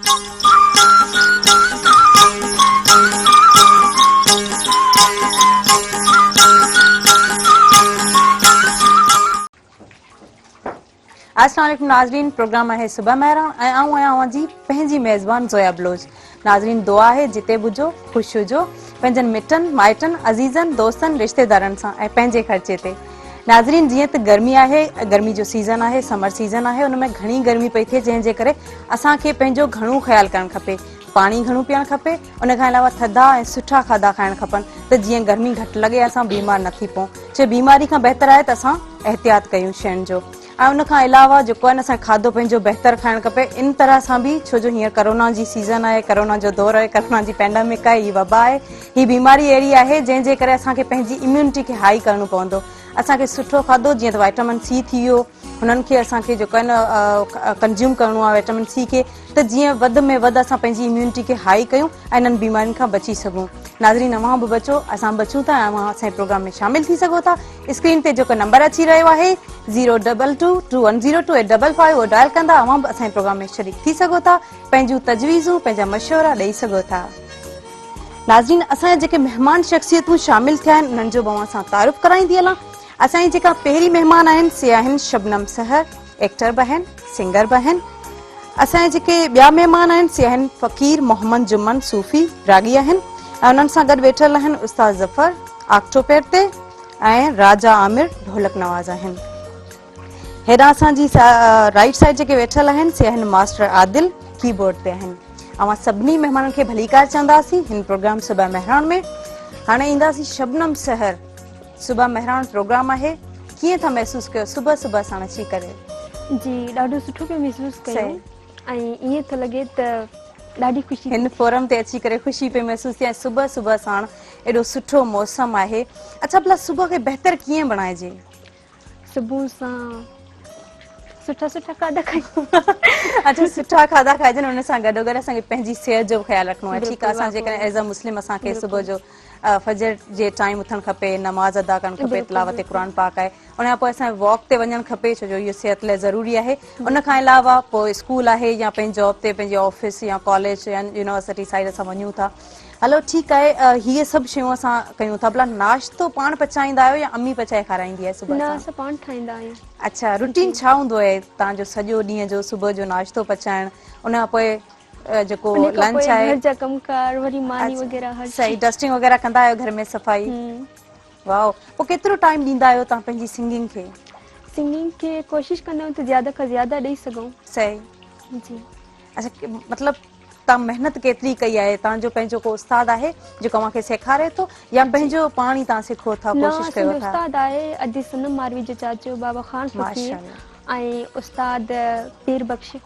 अस्सलाम वालेकुम नाज़रीन, प्रोग्राम है सुबह मेहरान ऐं आऊं आहियां जी पंहिंजी मेज़बान ज़ोया बलोच। नाज़रीन दुआ है जिते बुझो ख़ुशि हुजो पंहिंजनि मिटनि माइटनि अज़ीज़नि दोस्तनि रिश्तेदारनि सां ऐं पंहिंजे ख़र्चे ते। नाज़रीन जीअं त गर्मी आहे, गर्मी जो सीज़न आहे, समर सीज़न आहे, उन में घणी गर्मी पई थिए जंहिंजे करे असांखे पंहिंजो घणो ख़्यालु करणु खपे, पाणी घणो पीअणु खपे, उन खां अलावा थधा ऐं सुठा खाधा खाइणु खपनि त जीअं गर्मी घटि लॻे असां बीमार न थी पऊं। छो बीमारी खां बहितर आहे त असां एहतियात कयूं शयुनि जो ऐं उन खां अलावा जेको आहे न असांखे खाधो पंहिंजो बहितर खाइणु खपे। इन तरह सां बि छो जो हींअर कोरोना जी सीज़न आहे, कोरोना जो दौर आहे, कोरोना जी पैंडेमिक आहे, हीअ वबा आहे, हीअ बीमारी अहिड़ी आहे जंहिंजे करे असांखे पंहिंजी इम्यूनिटी खे हाई करणो पवंदो। असांखे सुठो खाधो जीअं त वाइटामिन सी थी वियो, हुननि खे असांखे जेको आहे न कंज्यूम करिणो आहे वाइटामिन सी खे, त जीअं वधि में वधि असां पंहिंजी इम्यूनिटी खे हाई कयूं ऐं इन्हनि बीमारियुनि खां बची सघूं। नाज़रीन अवां बि बचो, असां बचूं था ऐं अवां असांजे प्रोग्राम में शामिल थी सघो था। स्क्रीन ते जेको नंबर अची रहियो आहे 02221028555 उहो डायल कंदा अवां बि असांजे प्रोग्राम में शरीक थी सघो था, पंहिंजूं तजवीज़ूं पंहिंजा मशवरा ॾेई सघो था। नाज़रीन असांजा जेके मेहमान शख़्सियतूं शामिल थिया आहिनि उन्हनि जो बि असां तारुफ़ कराईंदी हलां। असांजी जेका पहिरीं मेहमान आहिनि से आहिनि शबनम सहर, एक्टर बि आहिनि, सिंगर बि आहिनि। असांजे जेके ॿिया मेहमान आहिनि से आहिनि फ़क़ीर मोहम्मद जुम्मन सूफ़ी रागी आहिनि ऐं उन्हनि सां गॾु वेठल आहिनि उस्ताद ज़फ़र आक्टोपेर ते ऐं राजा आमिर ढोलक नवाज़ आहिनि। हेॾां असांजी राइट साइड जेके वेठल आहिनि से आहिनि मास्टर आदिल कीबोर्ड ते आहिनि। अवां सभिनी महिमाननि खे भलीकार चवंदासीं हिन प्रोग्राम सुबह मेहरान में। हाणे ईंदासीं शबनम सहर। सुबह मेहरान प्रोग्राम आहे, कीअं था महसूस कयो सुबह सुबह साण अची करे? जी ॾाढो सुठो पियो महसूस कयो ऐं ईअं थो लॻे त ॾाढी ख़ुशी हिन फोरम ते अची करे ख़ुशी पई महसूस थिए। सुबह सुबह साण एॾो सुठो मौसम आहे। अच्छा भला सुबह खे बहितर कीअं बणाइजे? सुबुह सां सुठा सुठा खाधा खाइयूं। अच्छा सुठा खाधा खाइजनि, हुन सां गॾो गॾु असांखे पंहिंजी सिहत जो ख़्यालु रखिणो आहे। ठीकु आहे, असां जेकॾहिं एज़ अ मुस्लिम असांखे सुबुह जो फजर जे टाइम उथणु खपे, नमाज़ अदा करणु खपे, तिलावत क़ुरान पाक आहे, उन खां पोइ असांखे वॉक ते वञणु खपे छो जो इहो सिहत लाइ ज़रूरी आहे। उन खां अलावा पोइ स्कूल आहे या पंहिंजी जॉब ते पंहिंजे ऑफिस या कॉलेज या यूनिवर्सिटी साइड असां वञूं था। हलो ठीकु आहे, हीअ सभु शयूं असां कयूं था। भला नाश्तो पाण पचाईंदा आहियो या अम्मी पचाए खाराईंदी आहे सुबुह सां? असां पाण ठाहींदा आहियूं। अच्छा, रूटीन छा हूंदो आहे तव्हांजो सॼो ॾींहं जो? सुबुह जो नाश्तो पचाइणु, उन खां पोइ जेको लंच आहे, घर जा कमकार, वरी मानी वग़ैरह सही डस्टिंग वग़ैरह कंदा आहियो घर में, सफ़ाई? वाओ, पोइ केतिरो टाइम ॾींदा आहियो तव्हां पंहिंजी सिंगिंग खे? सिंगिंग खे कोशिशि कंदा आहियूं त ज़्यादा खां ज़्यादा ॾेई सघूं। सही जी। अच्छा मतिलबु तव्हां महिनत केतिरी कई आहे? तव्हांजो पंहिंजो को उस्ताद आहे जेको तव्हांखे सेखारे थो या पंहिंजो पाण ई तव्हां सिखो था, कोशिशि कयो था? उस्ताद आहे अदी सनम मारवी जो चाचो बाबा ख़ान फ़क़ीर ऐं उस्ताद पीर बख्श।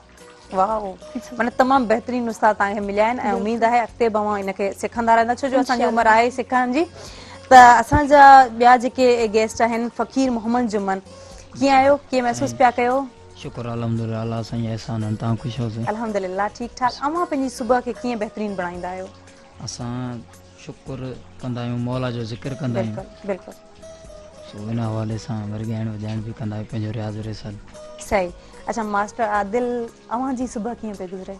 वाओ, माना तमामु बहितरीन उस्ताद तव्हांखे मिलिया आहिनि ऐं उमेदु आहे अॻिते बि अव्हां इनखे सिखंदा रहंदा छो जो असांजी उमिरि आहे सिखण जी। त असांजा ॿिया जेके गेस्ट आहिनि फ़क़ीर मोहम्मद जुम्मन, कीअं आहियो, कीअं महसूस पिया कयो? शुक्र अल्हम्दुलिल्लाह, अल्लाह साईं एहसान आहिनि, तव्हां ख़ुशि हुजो? अल्हम्दुलिल्लाह ठीकु ठाक। अव्हां पंहिंजी सुबुह खे कीअं बहितरीन बणाईंदा आहियो? असां शुक्र कंदा आहियूं, मौला जो ज़िक्र कंदा आहियूं। बिल्कुलु सो हिन हवाले सां वरी ॻाइण वॼाइण बि कंदा आहियूं, पंहिंजो रियाज़ रिसल। सही। अच्छा मास्टर आदिल, अव्हां जी सुबुह कीअं पई गुज़रे?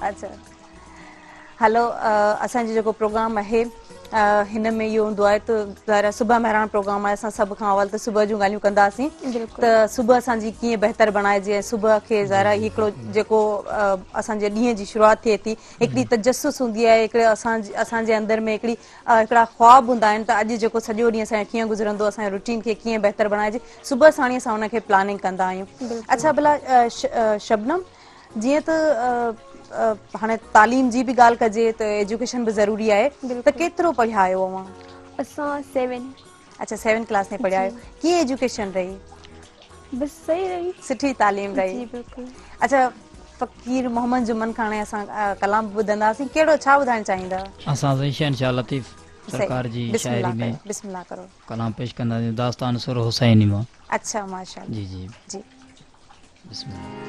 अच्छा हलो, असांजो जेको प्रोग्राम आहे हिन में इहो हूंदो आहे त सुबह मेहरान प्रोग्राम आहे। असां सभ खां अवल त सुबुह जूं ॻाल्हियूं कंदासीं त सुबुह असांजी कीअं बहितर बणाइजे ऐं सुबुह खे ज़ाहिर हिकिड़ो जेको असांजे ॾींहं जी शुरूआति थिए थी, हिकिड़ी तजसुस हूंदी आहे, हिकिड़े असांजे अंदरि में हिकिड़ा ख़्वाब हूंदा आहिनि त अॼु जेको सॼो ॾींहुं असांजो कीअं गुज़रंदो, असांजे रूटीन खे कीअं बहितर बणाइजे, सुबुह साणी असां हुनखे प्लानिंग कंदा आहियूं। अच्छा भला शबनम, जीअं त हाणे तालीम जी बि ॻाल्हि कजे त एजुकेशन बि ज़रूरी आहे, त केतिरो पढ़िया आहियो अव्हां? असां 7। अच्छा 7 क्लास में पढ़िया आहियो। कीअं एजुकेशन रही? बस सही रही, सुठी तालीम रही। जी बिल्कुलु। अच्छा फ़क़ीर मोहम्मद जुम्मन खां हाणे असां कलाम ॿुधंदासीं, कहिड़ो छा ॿुधाइणु चाहींदा? असां शहनशाह लतीफ़ सरकार जी शाइरी में बिस्मिल्लाह करो कलाम पेश कंदासीं, दास्तान सुर हुसैनी मां। अच्छा माशाअल्लाह। जी जी जी बिस्मिल्लाह।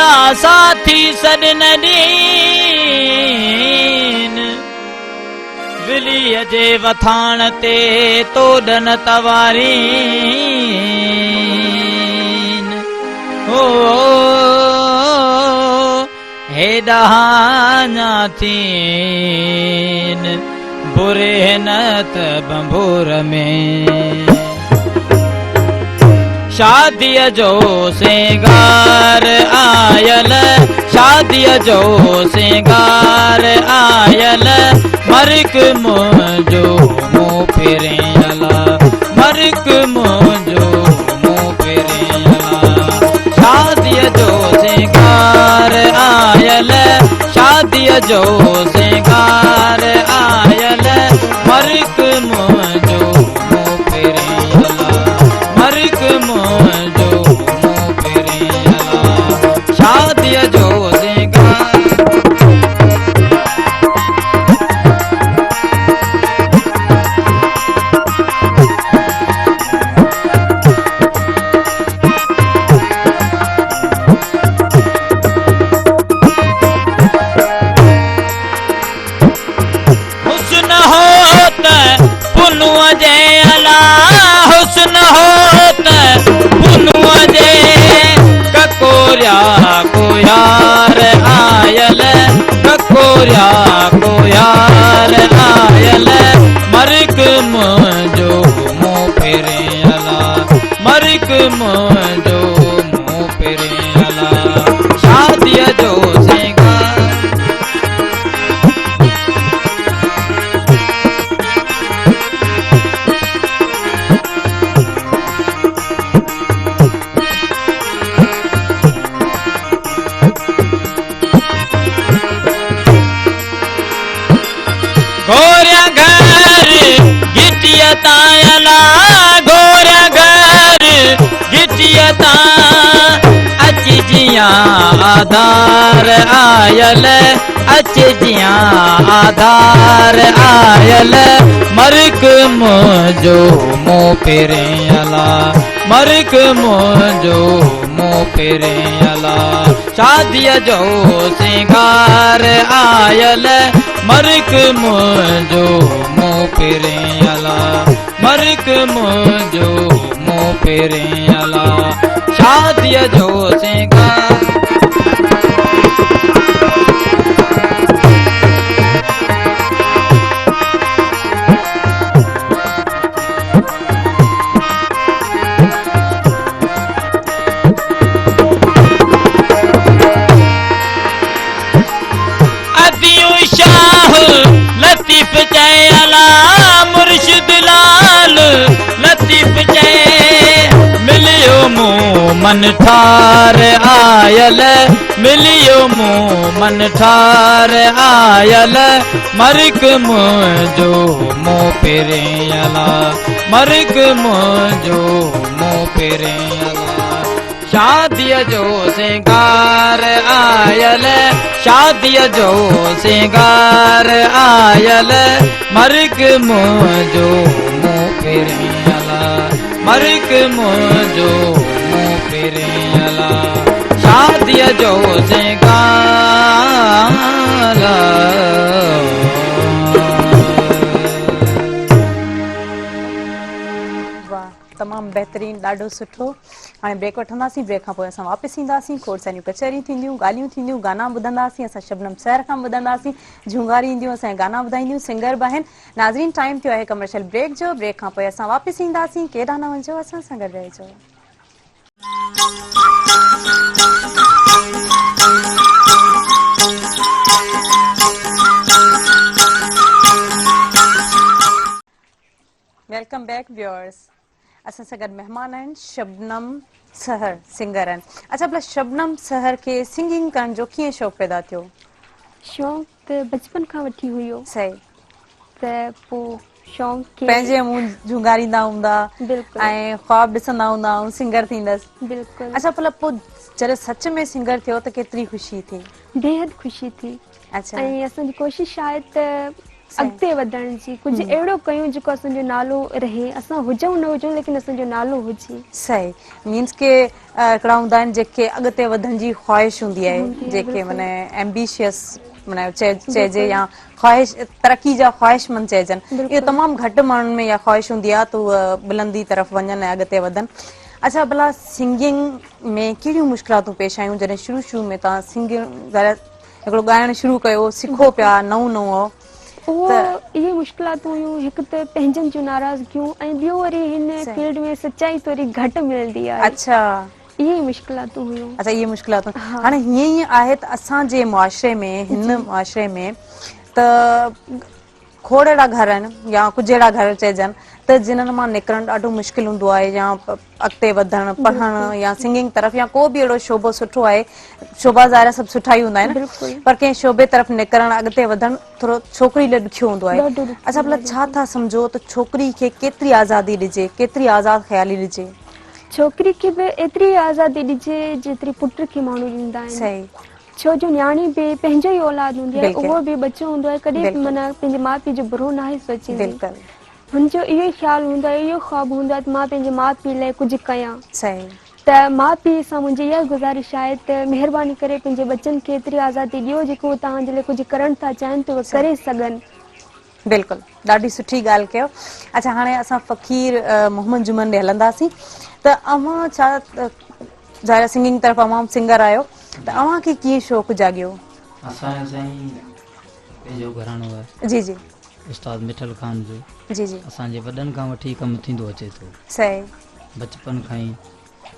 यारा साथी सॾ न ॾीन विलीअ जे वथाण ते तोॾन तवारीन हो हेॾा थीन बुरे न त बंबूर में शादीअ जो सिंगार आयल शादीअ जो सिंगार आयल मर्क मुंहिंजो मुंहुं फेरियल मर्क मुंहिंजो मुंहुं फेरियल शादीअ जो सिंगार आयल शादीअ जो सिंगार आयल मर्क मुंहिंजो मुंहुं फेरियल मर्क मुंहिंजो मुंहुं फेरियल शादीअ जो सिंगार को यार आयल ककोरिया को यार आयल मर्क मुंहिंजो मुंहुं फेरियल मर्क मुंहिंजो मुंहुं फेरियल शादीअ जो सिंगार गोरिया घर गिटिया तायला गोरिया घर गिटिया ता अच जिया आधार आयल अच जिया आधार आयल मर्क मुंहिंजो मुंहुं फेरियल मर्क मुंहिंजो मुंहुं फेरियल शादीअ जो सिंगार आयल मर्क मुंहिंजो मुंहुं फेरियल मर्क मुंहिंजो मुंहुं फेरियल शादीअ जो सिंगार लतीफ़ चयला मुर्शिद लाल लतीफ़ चय मिलियो मूं मन ठार आयल मिलियो मूं मन ठार आयल मर्क मुंहिंजो मुंहुं फेरियल मर्क मुंहिंजो मुंहुं फेरियल शादीअ जो सिंगार आयल शादीअ जो सिंगार आयल मर्क मुंहिंजो मुंहुं फेरियल मर्क मुंहिंजो मुंहुं फेरियल शादीअ जो सिंगार वाह तमामु बहितरीनु ॾाढो सुठो हाणे ब्रेक वठंदासीं ब्रेक खां पोइ असां वापसि ईंदासीं खोड़ सारियूं कचहरियूं थींदियूं ॻाल्हियूं थींदियूं गाना ॿुधंदासीं असां शबनम सैर खां ॿुधंदासीं झूंगारी ईंदियूं असांजा गाना ॿुधाईंदियूं सिंगर बि आहिनि नाज़रीन टाइम थियो आहे कमर्शियल ब्रेक जो ब्रेक खां पोइ असां वापसि ईंदासीं केॾा न वञिजो असां सां गॾु रहिजो वेलकम बैक व्यूअर्स असां सां गॾु महिमान आहिनि शबनम सहर सिंगर आहिनि अच्छा भला शबनम सहर खे सिंगिंग करण जो कीअं शौक़ु पैदा थियो शौक़ु त बचपन खां वठी हुयो सही त पोइ शौक़ु खे पंहिंजे मुंहुं झुंगारींदा हूंदा बिल्कुलु ऐं ख्वाब ॾिसंदा हूंदा सिंगर थींदसि बिल्कुलु अच्छा भला पोइ जॾहिं सच में सिंगर थियो त केतिरी ख़ुशी थी बेहद ख़ुशी थी अच्छा ऐं असांजी कोशिशि आहे त अॻिते वधण जी कुझु अहिड़ो कयूं जेको असांजो नालो रहे, असां हुजूं न हुजूं लेकिन असांजो नालो हुजे। सही मीन्स के हिकिड़ा हूंदा आहिनि जेके अॻिते वधण जी ख़्वाहिश हूंदी आहे, जेके माना एम्बिशियस माना चइजे या ख़्वाहिश तरक़ी जा ख़्वाहिशमंद चइजनि, इहो तमामु घटि माण्हुनि में इहा ख़्वाहिश हूंदी आहे त उहा बुलंदी तरफ़ वञनि ऐं अॻिते वधनि। अच्छा भला सिंगिंग में कहिड़ियूं मुश्किलातूं पेश आयूं जॾहिं शुरू में तव्हां सिंगिंग हिकिड़ो ॻाइणु शुरू कयो, सिखो पिया, नओं हो? उहो इहे मुश्किलातूं हुयूं, हिकु त पंहिंजनि जूं नाराज़गियूं ऐं ॿियो वरी हिन फील्ड में सचाई थोरी घटि मिलंदी आहे। अच्छा, इहे मुश्किलातूं हुयूं। अच्छा इहे मुश्किलातूं हाणे हीअं ई आहे त असांजे मुआशरे में हिन मुआशरे में त खोड़ अहिड़ा घर आहिनि या कुझु अहिड़ा घर चइजनि त जिन्हनि मां निकिरणु ॾाढो मुश्किल हूंदो आहे, या अॻिते वधणु पढ़णु या सिंगिंग तरफ़ या को बि अहिड़ो शोबो सुठो आहे, शोबा ज़ाहिर सभु सुठा ई हूंदा आहिनि, पर कंहिं शोबे तरफ़ निकिरणु अॻिते वधणु थोरो छोकिरी लाइ ॾुखियो हूंदो आहे। अच्छा भला छा था सम्झो त छोकिरी खे केतिरी आज़ादी ॾिजे, केतिरी आज़ाद ख़्याली ॾिजे? छोकिरी खे बि एतिरी आज़ादी ॾिजे जेतिरी पुट खे माण्हू ॾींदा आहिनि। सही, छो जो न्याणी बि पंहिंजो ई औलाद हूंदी आहे, उहो बि बच्चो हूंदो आहे, कॾहिं माना पंहिंजे माउ पीउ जो बुरो न आहे सोचींदी। हुनजो इहो ई ख़्यालु हूंदो आहे, इहो ख़्वाबु हूंदो आहे त मां पंहिंजे माउ पीउ लाइ कुझु कयां। सही, त माउ पीउ सां मुंहिंजी इहा गुज़ारिश आहे त महिरबानी करे पंहिंजे बच्चनि खे एतिरी आज़ादी ॾियो जेको तव्हांजे लाइ कुझु करणु था चाहिनि त उहे करे सघनि। बिल्कुलु, ॾाढी सुठी ॻाल्हि कयो। अच्छा हाणे असां फ़क़ीर मोहम्मद जुमन ॾे हलंदासीं त अव्हां छा ज़ाहिर सिंगिंग तरफ़ अव्हां सिंगर आहियो त अव्हांखे कीअं शौक़ु जाॻियो? असांजो साईं पंहिंजो घराणो आहे जी जी उस्ताद मिठल ख़ान जो, जी जी असांजे वॾनि खां वठी कमु थींदो अचे थो, सही, बचपन खां ई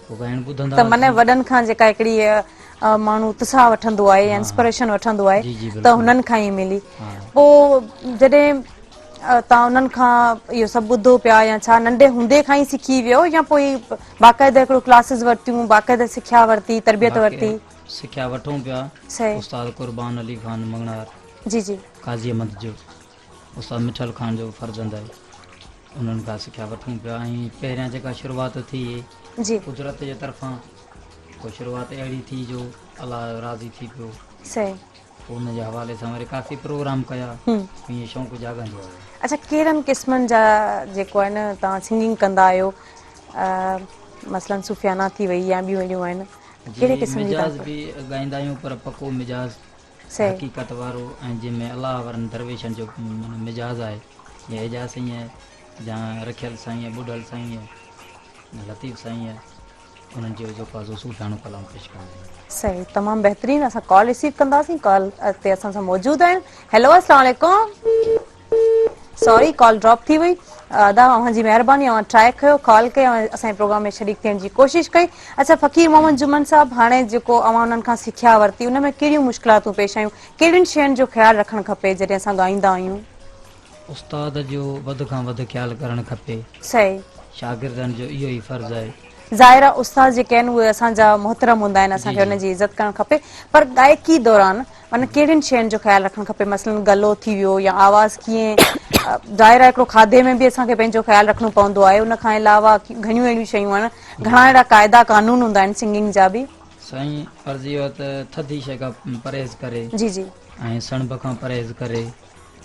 पोइ ॻाइणु ॿुधंदा त माने वॾनि खां जेका हिकिड़ी माण्हू उत्साह वठंदो आहे या इंस्पिरेशन वठंदो आहे त हुननि खां ई मिली। पोइ जॾहिं तव्हां उन्हनि खां इहो सभु ॿुधो पिया या छा नंढे हूंदे खां ई सिखी वियो या पोइ बाक़ाइदा हिकिड़ो क्लासिस वरितियूं, बाक़ाइदा सिख्या वरिती, तरबियत वरिती? सिख्या वठूं पिया, उस्ताद कुर्बान अली ख़ान मंगणार, जी जी, काज़ी अहमद जो, उस्ताद मिठल ख़ान जो फर्ज़ंद आहे, उन्हनि खां सिख्या वठूं पिया। ऐं पहिरियां जेका शुरूआति थी जी कुदरत जे तरफ़ां, पोइ शुरूआति अहिड़ी थी जो अलाह राज़ी थी पियो, सही, पोइ हुन जे हवाले सां वरी काफ़ी प्रोग्राम कया, ईअं शौक़ु जाॻंदो आहे। अच्छा कहिड़नि क़िस्मनि जा जेको आहे न तव्हां सिंगिंग कंदा आहियो, मसलन सुफ़ियाना थी वई या ॿियूं अहिड़ियूं आहिनि, कहिड़े क़िस्म जी? मिजाज़ बि ॻाईंदा आहियूं पर पको मिजाज़ हक़ीक़त वारो, ऐं जंहिंमें अलाह वारनि दरवेशनि जो मिजाज़ आहे, या एजाज़ साईं आहे या रखियल साईं आहे, ॿुधल साईं आहे, लतीफ़ साईं आहे, उन्हनि जो जेको आहे सूफ़ियानो कलाम पेश कंदा आहियूं। सही, तमामु बहितरीनु। असां कॉल रिसीव कंदासीं, कॉल ते असां सां मौजूदु आहिनि। हेलो अस्सलाम वालेकुम, सॉरी कॉल ड्रॉप थी वई, अदा अव्हांजी महिरबानी, अव्हां ट्राए कयो, कॉल कयो ऐं असांजे प्रोग्राम में शरीक थियण जी कोशिशि कई। अच्छा फ़क़ीर मोहम्मद जुमन साहब, हाणे जेको अव्हां उन्हनि खां सिख्या वरिती उन में कहिड़ियूं मुश्किलातूं पेश आयूं, कहिड़ियुनि शयुनि जो ख़्यालु रखणु खपे जॾहिं असां ॻाईंदा आहियूं? उस्ताद जो वधि खां वधि ख़्यालु करणु खपे, सही, शागिर्दनि जो इहो ई फ़र्ज़ु आहे। ज़ाहिर उस्ताद जेके आहिनि उहे असांजा मोहतरम हूंदा आहिनि, असांखे हुनजी इज़त करणु खपे, पर गायकी दौरान माना कहिड़ियुनि शयुनि जो ख़्यालु रखणु खपे? मसलन गलो थी वियो या आवाज़ कीअं, ज़ाहिर आहे हिकिड़ो खाधे में बि असांखे पंहिंजो ख़्यालु रखणो पवंदो आहे, उन खां अलावा घणियूं अहिड़ियूं शयूं आहिनि, घणा अहिड़ा क़ाइदा कानून हूंदा आहिनि सिंगिंग जा बि? साईं अर्ज़ु इहो त थधी शइ खां परहेज़ करे, जी जी, ऐं सणभ खां परहेज़ करे,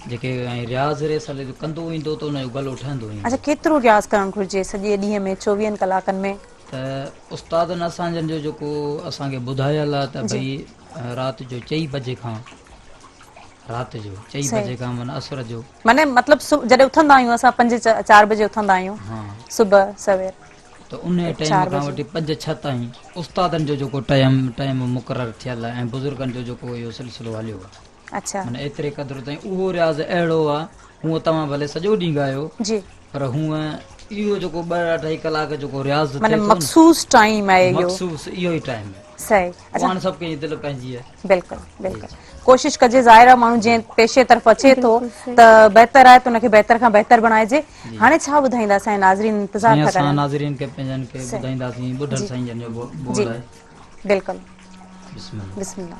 जेके ऐं रियाज़ रेसल कंदो ईंदो त हुनजो गलो ठहंदो ईंदो। अच्छा केतिरो रियाज़ करणु घुरिजे सॼे ॾींहं में, 24 कलाकनि में? त उस्तादनि असांजनि जो जेको असांखे ॿुधायल आहे त भई राति जो 4 बजे खां, राति जो 4 बजे खां माना असर जो, माने मतिलबु जॾहिं उथंदा आहियूं असां 5-4 बजे उथंदा आहियूं सुबुह सवेर, त उन टाइम खां वठी 5-6 ताईं उस्तादनि जो जेको टाइम मुक़ररु थियल आहे ऐं बुज़ुर्गनि जो जेको इहो सिलसिलो हलियो आहे, अच्छा माना एतिरे क़दुरु ताईं उहो रियाज़ अहिड़ो आहे, हूअं तव्हां भले सॼो ॾींहुं ॻायो जी, पर हूअं इहो जेको 2-2.5 कलाक जेको रियाज़ माने मख़सूस टाइम आहे इहो, मख़सूस इहो ई टाइम आहे। सही, अच्छा सभु कंहिंजी दिलि पंहिंजी आहे। बिल्कुलु बिल्कुलु, कोशिशि कजे, ज़ाहिर आहे माण्हू जीअं पेशे तरफ़ अचे थो त बहितर आहे त उनखे बहितर खां बहितर बणाइजे। हाणे छा ॿुधाईंदा असांजे नाज़रीन इंतज़ार था कनि? नाज़रीन खे पंहिंजनि खे ॿुधाईंदासीं ॿुधल साईं जन जो बोल आहे। बिल्कुलु, बिस्मिल्लाह बिस्मिल्लाह।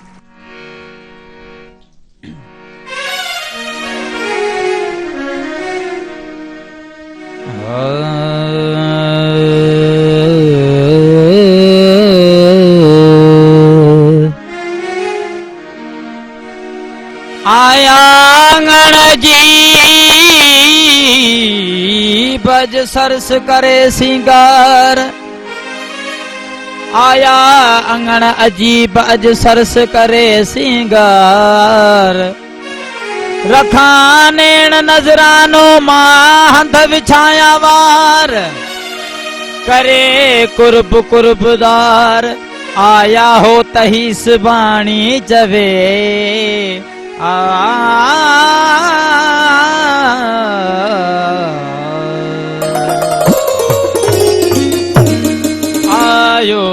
आया अंगण जी बज सरस करे सिंगार आया अंगण अजीब अज सरस करे सिंगार रखा नेण नजरानो मां हंध विछाया वार करे कुर्ब कुर्बदार आया हो तहीस बाणी जवे आयो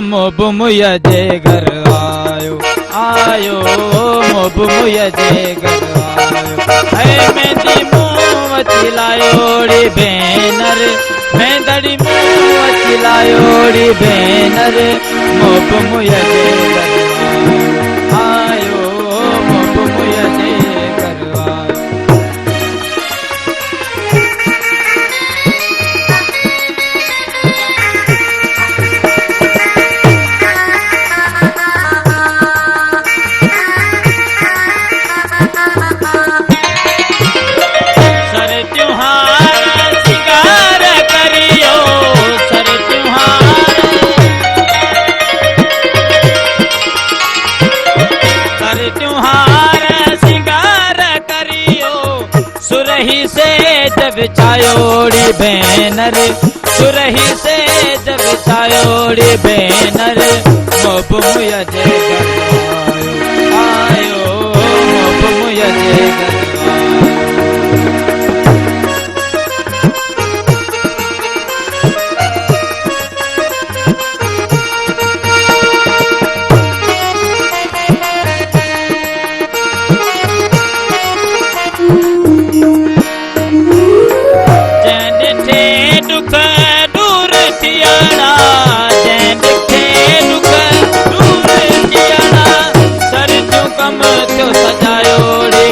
मोब मुय जे घर आयो आयो मोब मुय जे घर आयो है मेंदी मुंह चिलायोड़ी भेनर मेंदड़ी मुंह चिलायोड़ी भेनर मोब मुय जे घर आयो मोब मुय जे घर आयो सुरही से जब चायोड़ी बैनर सुरही से जब चायोड़ी बैनर मोब मुय जे घर आयो मोब मुय जे घर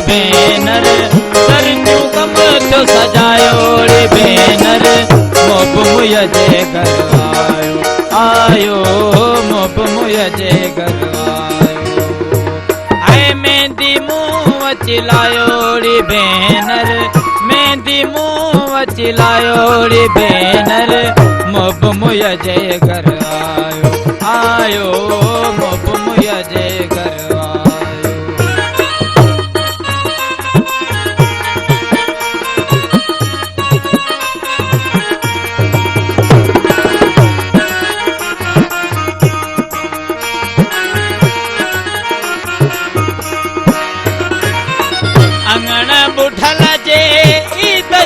बैनर सर तू कम तो सजायोड़ी बैनर मोब मुय जे घर आयो आयो मोब मुय जे घर आयो आए मेहंदी मुंह चिलायोड़ी बैनर मेहंदी मुंह चिलायोड़ी बैनर मोब मुय जे घर आयो आयो मोब मुय जे घर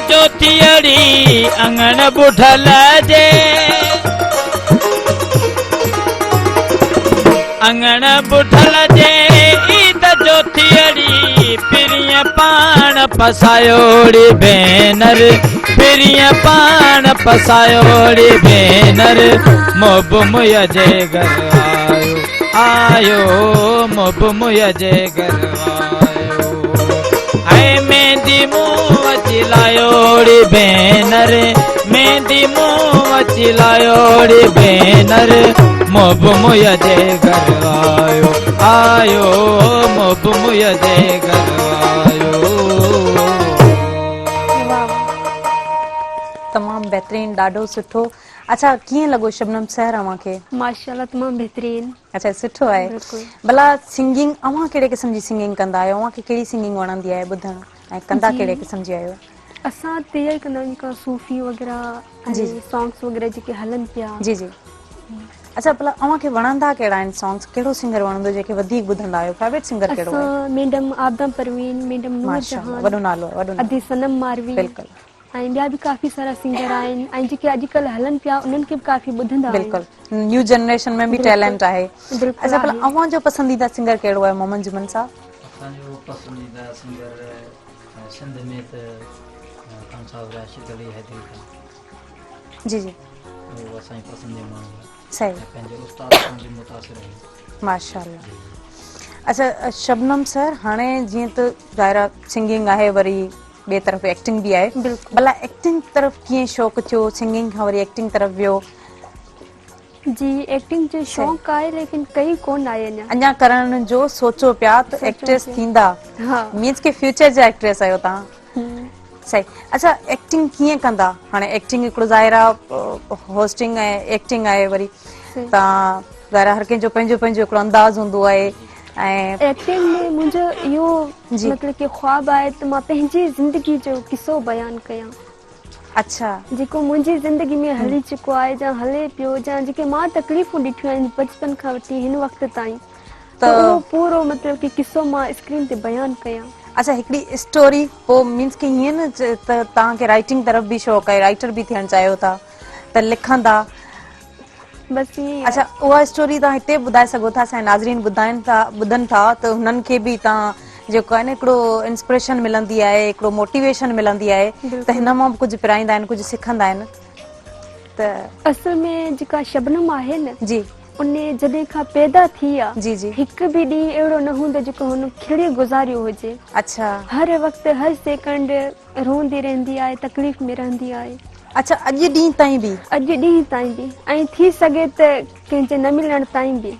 जोतियड़ी अंगण बुठल जे अंगण बुठल जे ईद जोतियड़ी पिरिय पान पसायोड़ी बैनर पिरिय पान पसायोड़ी बैनर मोब मुय जे घर आयो आयो मोब मुय जे घर आयो आए मेहंदी मुंह चिलायोड़ी बैनर मेहंदी मुंह चिलायोड़ी बैनर मोब मुय जे घर आयो आयो मोब मुय जे घर आयो। तमाम बेहतरीन ॾाढो सुठो। अच्छा कीअं लॻो शबनम सर अव्हांखे? माशाल्लाह तमाम बेहतरीन। अच्छा सुठो आहे। भला सिंगिंग अव्हां कहिड़े क़िस्म जी सिंगिंग कंदा आहियो? अव्हांखे कहिड़ी सिंगिंग वणंदी आहे ॿुधण ऐं कंदा कहिड़े क़िस्म जी आहियो? असां तयार कंदा आहियूं का सूफ़ी वग़ैरह जी सॉन्ग्स वग़ैरह जेके हलनि पिया। जी जी। अच्छा भला अव्हांखे वणंदा कहिड़ा आहिनि सॉन्ग्स? कहिड़ो सिंगर वणंदो जेके वधीक ॿुधंदा आहियो? फेवरेट सिंगर कहिड़ो आहे? असां मैडम आदम परवीन मैडम नूर जहान वॾो नालो आहे वॾो अदी सनम मारवी बिल्कुलु ऐं ॿिया बि काफ़ी सारा सिंगर आहिनि ऐं जेके अॼुकल्ह हलनि पिया उन्हनि खे बि काफ़ी ॿुधंदा आहियूं। बिल्कुलु न्यू जनरेशन में बि टैलेंट आहे। अच्छा भला अव्हांजो पसंदीदा सिंगर कहिड़ो आहे मोहम्मद जुमन साहब? असांजो पसंदीदा सिंगर सिंध में त खान साहब राशिद अली हैदरी खान जी जी वो असांजी पसंदीदा माण्हू आहे। सही पंहिंजे उस्ताद सां बि मुतासिर आहियूं। माशाल्लाह। अच्छा शबनम सर हाणे जीअं त ज़ाहिर सिंगिंग आहे वरी ॿिए तरफ़ एक्टिंग बि आहे। भला एक्टिंग तरफ़ कीअं शौक़ु थियो? सिंगिंग खां वरी एक्टिंग तरफ़ वियो? जी एक्टिंग जो शौक़ आहे लेकिन कई कोन आहे अञा करण जो सोचो पिया त एक्ट्रेस थींदा। हाँ मीन्स के फ्यूचर जा एक्ट्रेस आयो तव्हां। सही। अच्छा एक्टिंग कीअं कंदा? हाणे एक्टिंग हिकिड़ो ज़ाहिर आहे होस्टिंग ऐं एक्टिंग आहे वरी तव्हां ज़ाहिर हर कंहिंजो पंहिंजो पंहिंजो हिकिड़ो अंदाज़ हूंदो आहे ऐं एक्टिंग में मुंहिंजो इहो मतिलबु कि ख्वाबु आहे त मां पंहिंजी ज़िंदगी जो किसो बयानु कयां। अच्छा जेको मुंहिंजी ज़िंदगी में हली चुको आहे या हले पियो या जेके मां तकलीफ़ूं ॾिठियूं आहिनि बचपन खां वठी हिन वक़्त ताईं त उहो पूरो मतिलबु कि किसो मां स्क्रीन ते बयानु कयां। अच्छा हिकिड़ी स्टोरी पोइ मीन्स की हीअं न त तव्हांखे राइटिंग तरफ़ बि शौक़ु आहे, राइटर बि थियणु चाहियो था त लिखंदा बस ये। अच्छा उहा स्टोरी तव्हां हिते ॿुधाए सघो था? असांजा नाज़रीन ॿुधनि था त हुननि खे बि तव्हां जेको आहे न हिकिड़ो इंस्पिरेशन मिलंदी आहे, हिकिड़ो मोटिवेशन मिलंदी आहे त हिन मां बि कुझु पिराईंदा आहिनि, कुझु सिखंदा आहिनि त असल में जेका शबनम आहे न जी उन जॾहिं खां पैदा थी आहे जी जी हिकु बि ॾींहुं अहिड़ो न हूंदो जेको हुन खिड़ी गुज़ारियो हुजे। अच्छा हर वक़्तु हर सेकंड रोंदी रहंदी आहे, तकलीफ़ में रहंदी आहे। अच्छा अॼु ॾींहं ताईं बि? अॼु ॾींहं ताईं बि ऐं थी सघे त कंहिंजे न मिलण ताईं बि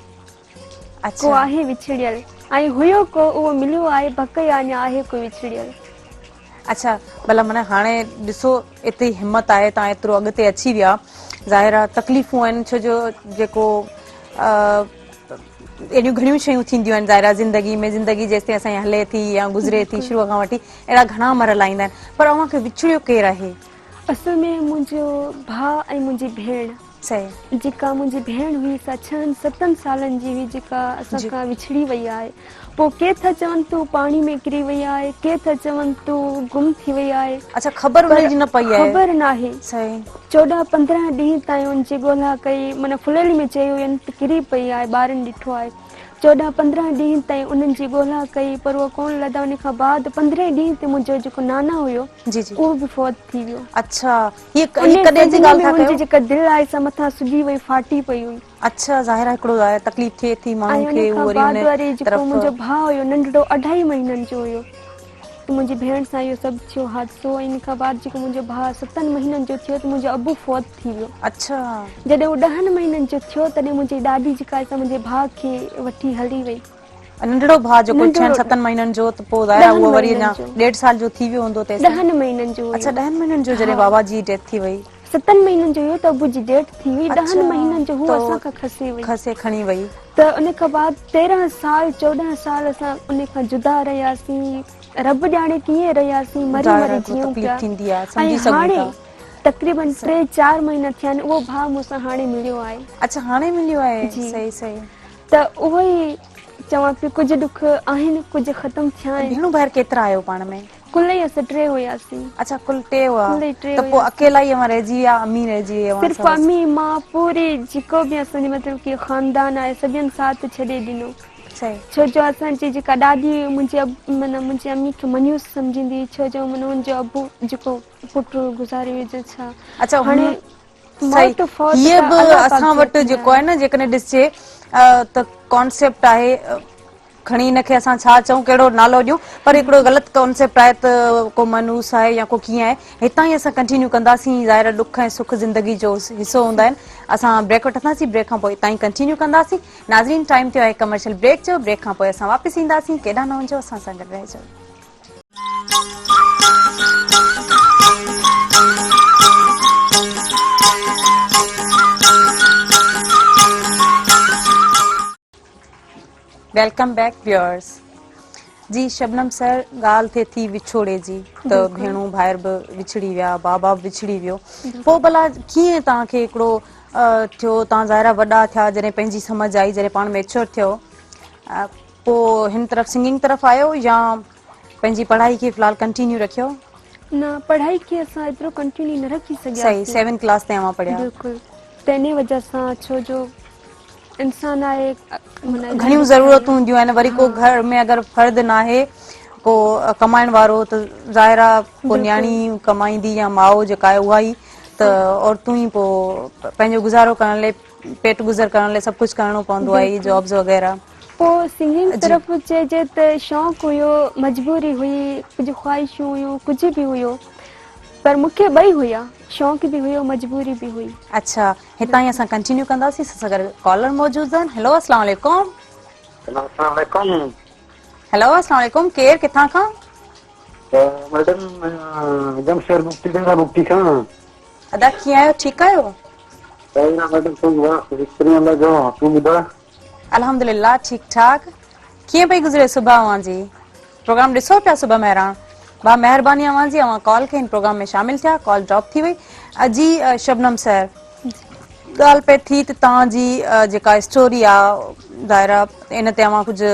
को आहे विछड़ियल ऐं हुयो को उहो मिलियो आहे बक़ी अञा आहे को विछड़ियल। अच्छा भला माना हाणे ॾिसो एतिरी हिमत आहे तव्हां एतिरो अॻिते अची विया। ज़ाहिर आहे तकलीफ़ूं आहिनि छो जो जेको एॾियूं घणियूं शयूं थींदियूं आहिनि ज़ाहिर आहे ज़िंदगी में, ज़िंदगी जेसिताईं असांजी हले थी या गुज़रे थी शुरूअ खां वठी अहिड़ा घणा मरल ईंदा आहिनि पर अव्हांखे विछड़ियो केरु आहे? असल में मुंहिंजो भाउ ऐं मुंहिंजी भेण। सही। जेका मुंहिंजी भेण हुई सा 6-7 सालनि जी हुई जेका असां खां विछड़ी वई आहे। पोइ के था चवनि तूं पाणी में किरी वई आहे, के था चवनि तूं गुम थी वई आहे। अच्छा ख़बर हुनजी न पई आहे? ख़बर नाहे। सही। 14-15 ॾींहं ताईं उनजी ॻोल्हा कई, माना फुलेली में चयो वञे त किरी पई आहे, ॿारनि ॾिठो आहे। 14-15 ॾींहं ताईं उन्हनि जी ॻोल्हा कई पर उहो कोन लधा। उन खां बाद 15 ॾींहं ते मुंहिंजो जेको नाना हुयो जी जी उहो बि फौत थी वियो। अच्छा ये कॾहिं जी ॻाल्हि था कयो? मुंहिंजी जेका दिलि आहे सा मथां सुॼी वई, फाटी पई हुई। अच्छा ज़ाहिर आहे हिकिड़ो आहे तकलीफ़ थिए थी माण्हू खे। उन खां बाद वरी जेको मुंहिंजो भाउ हुयो नंढड़ो 2.5 महीननि जो हुयो त मुंहिंजी भेण सां इहो सभु थियो हादसो। इन खां बाद जेको मुंहिंजो भाउ 7 महीननि जो थियो त मुंहिंजो अबू फौत थी वियो। अच्छा जॾहिं उहो 10 महीननि जो थियो तॾहिं मुंहिंजी ॾाॾी जेका आहे मुंहिंजे भाउ खे वठी हली वई। नंढड़ो भाउ जेको 6-7 महीननि जो त पोइ ज़ाहिर आहे उहो वरी 1.5 साल जो थी वियो हूंदो तेसि? 10 महीननि जो। अच्छा 10 महीननि जो जॾहिं बाबा जी डेथ थी वई? 7 महीननि जो हुयो त अबू जी डेथ थी हुई। 10 महीननि जो हू असां खां खसी वई। खसे खणी वई त उन खां बाद 13 साल 14 साल असां उन खां जुदा रहियासीं। रब ॼाणे कीअं रहियासीं, मरी मरी जियूं पिया। ऐं हाणे तक़रीबन 3-4 महीना थिया आहिनि उहो भाउ मूंसां हाणे मिलियो आहे। अच्छा हाणे मिलियो आहे? सही सही। त उहो ई चवां पई कुझु दुख आहिनि, कुझु ख़तम थिया आहिनि। भेणूं भाइर केतिरा आहियो पाण में? कुल ई असां 3 हुयासीं। अच्छा कुल 3 हुआ त पोइ अकेला ई अवां रहिजी विया? अम्मी रहिजी वई? सिर्फ़ु अम्मी मां पूरी जेको बि असांजी मतिलबु कि ख़ानदान आहे सभिनि साथ छॾे ॾिनो। सही। छो जो असांजी जेका ॾाॾी मुंहिंजी अम्मी खे मन्यूस सम्झंदी छो जो हुनजो अबू जेको पुटु गुज़ारे वियो छा। अच्छा हाणे हीअ बि असां वटि जेको आहे न जेकॾहिं ॾिसजे त कॉन्सेप्ट आहे खणी हिनखे असां छा चऊं कहिड़ो नालो ॾियूं पर हिकिड़ो ग़लति कॉन्सेप्ट आहे त को मनूस आहे या को कीअं आहे। हितां ई असां कंटिन्यू कंदासीं। ज़ाहिर ॾुख ऐं सुख ज़िंदगी जो हिसो हूंदा आहिनि। असां ब्रेक वठंदासीं, ब्रेक खां पोइ हितां ई कंटिन्यू कंदासीं। नाज़रीन टाइम थियो आहे कमर्शियल ब्रेक जो। ब्रेक खां पोइ असां वापसि ईंदासीं। केॾांहुं न वञो, असां सां गॾु रहिजो। Welcome back viewers. जी शबनम सर ॻाल्हि थिए थी विछोड़े जी त भेणूं भाइर बि विछड़ी विया, बाबा बि विछड़ी वियो। पोइ भला कीअं तव्हांखे हिकिड़ो थियो? तव्हां ज़ाहिर वॾा थिया जॾहिं पंहिंजी सम्झ आई, जॾहिं पाण मैच्योर थियो पोइ हिन तरफ़ सिंगिंग तरफ़ आयो या पंहिंजी पढ़ाई खे फ़िलहाल कंटिन्यू रखियो? न पढ़ाई खे असां एतिरो कंटिन्यू न रखी सघियासीं। सही 7 क्लास ताईं पढ़िया? बिल्कुलु। त इन वजह सां छो जो इंसान आहे घणियूं ज़रूरतूं हूंदियूं आहिनि। वरी को घर में अगरि फर्द न आहे को कमाइण वारो त ज़ाहिर आहे को न्याणी कमाईंदी या माउ जेका आहे उहा ई त औरतूं ई पोइ पंहिंजो गुज़ारो करण लाइ, पेट गुज़र करण लाइ सभु कुझु करिणो पवंदो आहे, जॉब्स वग़ैरह। पोइ सिंगिंग तरफ़ चइजे त शौक़ु हुयो, मजबूरी हुई, कुझु ख़्वाहिशूं हुयूं, कुझु बि हुयो। पर मूंखे ॿई हुया, शौक़ बि हुयो, मजबूरी बि हुई। अच्छा, हितां ई असां कंटिन्यू कंदासीं। असां गॾु कॉलर मौजूद आहिनि। हेलो, अस्सलाम वालेकुम। हेलो, अस्सलाम वालेकुम। केर किथां खां? मैडम जमशेद मुफ्ती डेरा मुफ्ती खां। अदा कीअं आहियो? ठीकु आहियो? मैडम तूं ॿुधाए? अल्हम्दुलिल्लाह ठीक ठाक। कीअं पई गुज़रे सुबह अवां जी? प्रोग्राम ॾिसो पिया सुबह महिराण? बा महिरबानी अवां जी, अवां कॉल कई, प्रोग्राम में शामिल थिया, कॉल ड्रॉप थी वई। अजी शबनम सर, ॻाल्हि पे थी त तव्हांजी जेका स्टोरी आहे दायरा, इन ते अवां कुझु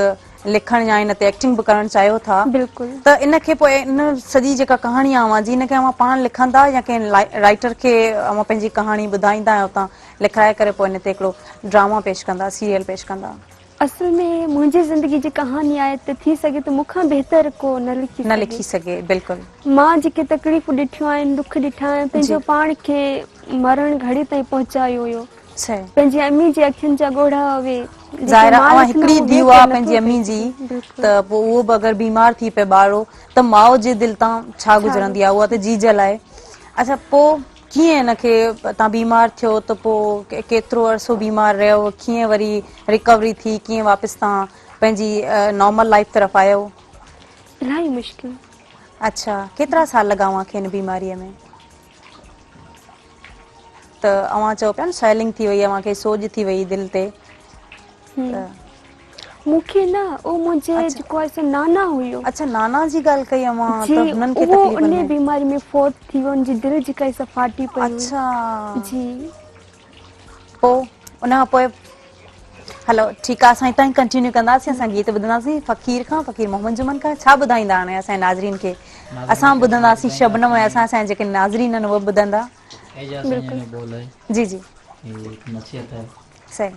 लिखण या इन ते एक्टिंग बि करणु चाहियो था, बिल्कुलु। त इन खे पोइ इन सॼी जेका कहाणी आहे अवां जी, इन खे अवां पाण लिखंदा या कंहिं राइटर खे अवां पंहिंजी कहाणी ॿुधाईंदा आहियो, उतां लिखाए करे पोइ इन ते हिकिड़ो ड्रामा पेश कंदा, सीरियल पेश कंदा? असल में मुंहिंजी ज़िंदगी जी कहानी आहे त थी सघे त मूंखां बहितर को न लिखी सघे। बिल्कुलु। मां जेके तकलीफ़ूं ॾिठियूं आहिनि, दुख ॾिठा आहिनि, पंहिंजो पाण खे मरण घड़ी ताईं पहुचायो हुयो। पंहिंजी अम्मी जे अखियुनि जा ॻोढ़ा हुए। ज़ाहिर आहे हिकिड़ी धीउ आहे पंहिंजी अम्मी जी, त पोइ उहो बि अगरि बीमार थी पए ॿारो, त माउ जे दिलि तां छा गुज़रंदी आहे, उहा त जीजल आहे। अच्छा, पोइ कीअं इनखे तव्हां बीमार थियो त पोइ केतिरो अरसो बीमार रहियो, कीअं वरी रिकवरी थी, कीअं वापसि तव्हां पंहिंजी नॉर्मल लाइफ तरफ़ आयो? इलाही मुश्किल। अच्छा, केतिरा साल लॻा अव्हांखे हिन बीमारीअ में? त अव्हां चओ पिया न स्वेलिंग थी वई, अव्हांखे सोज थी वई दिलि ते। मूंखे न उहो मुंहिंजे जेको आहे सो नाना हुयो। अच्छा, नाना जी ॻाल्हि कई अव्हां, त हुननि खे उहो उन बीमारी में फोत थी वियो, उनजी दिलि जेका आहे फाटी पई। अच्छा जी। पोइ उनखां पोइ हलो ठीकु आहे, असां हितां ई कंटिन्यू कंदासीं। असां गीत ॿुधंदासीं फ़क़ीर खां, फ़क़ीर मोहम्मद जुमन खां। छा ॿुधाईंदा हाणे असांजे नाज़रीन खे? असां ॿुधंदासीं शबनम, ऐं असांजे जेके नाज़रीन आहिनि उहे ॿुधंदा। जी जी सही।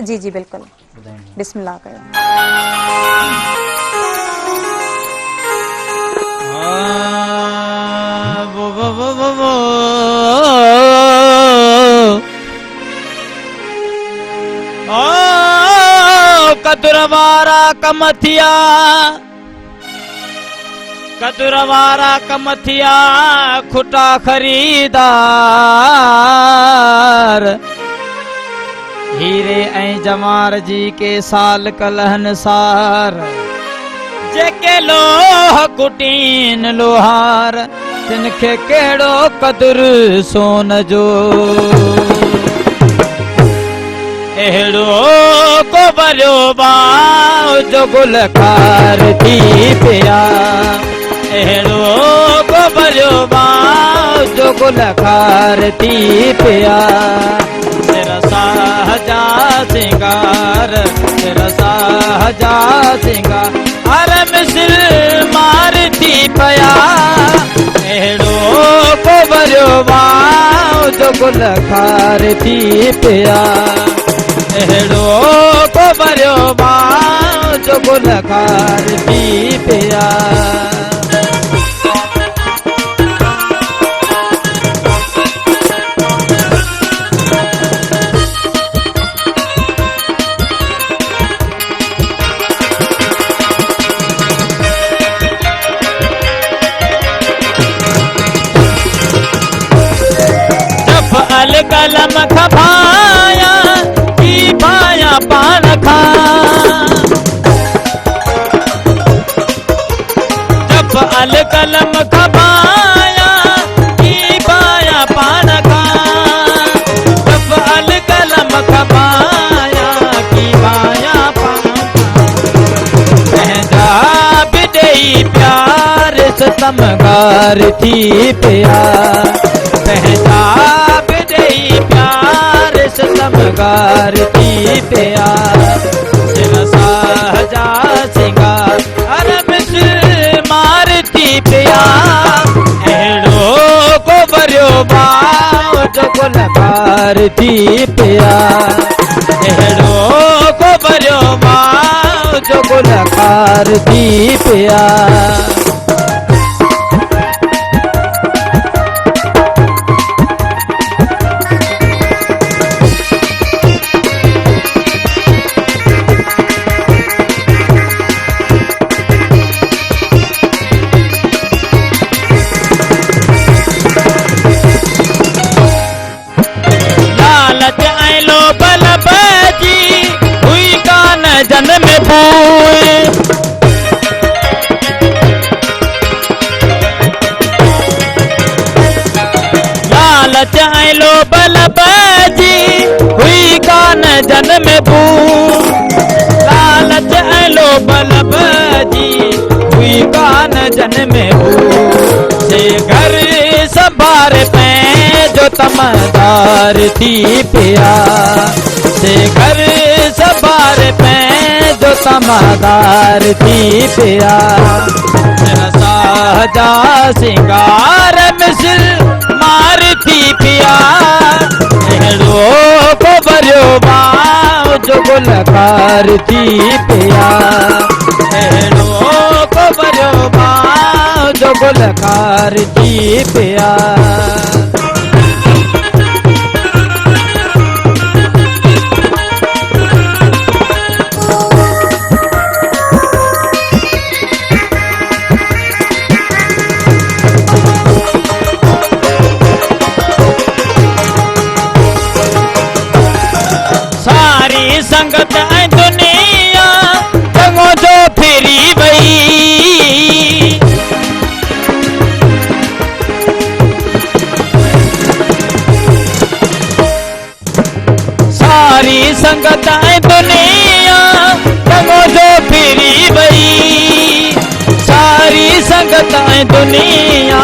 जी जी बिल्कुलु, बिस्मिल्लाह कयो। कदुरवारा कमथिया, कदुरवारा कमथिया, खुटा खरीदार, हीरे ऐं जवार जी के साल कलहन सार, जेके लोह कुटीन लोहार, तिनखे कहिड़ो कदुर सोन जो। अहिड़ो को भरियो बाउ जो गुल खार थी पिया, अहिड़ो को भरियो बाउ जो गुल खार थी पिया। तेरा साहजा सिंगार, तेरा साहजा सिंगार, हर मिसल मार थी पिया। अहिड़ो को भरियो बाउ जो गुल खार थी पिया, अहिड़ो को भरियो बाउ जो गुल खार थी पिया। जब अल कलम खपाया की पाया पान खा, जब अल कलम खपाया की पाया पान खा, जब अल कलम खपाया की पाया पान खा। पंहिंजा बिदई प्यार सतमगार थी पिया, पंहिंजा बिदई प्यार सतमगार थी पिया। तेरा साहजा सिंगार, हर मिसल मार थी पिया। अहिड़ो को भरियो बाउ जो गुल खार थी पिया, अहिड़ो को भरियो बाउ जो गुल खार थी पिया। लालच ऐं लोभ लब जी हुई कान जन्म बू लालच ऐं लोभ लब जी हुई कान जन्म बू से घर संभार पंहिंजो तमदार थी पिया से घर संभार पंहिंजो तमदार थी पिया साजा सिंगार मिसल मार थी पिया अहिड़ो को भरियो बाव जो गुलकार थी पिया अहिड़ो को भरियो बाव जो गुलकार थी पिया संगत ऐं दुनिया चङो जो फिरी वई सारी संगत ऐं दुनिया चङो जो फिरी वई सारी संगत ऐं दुनिया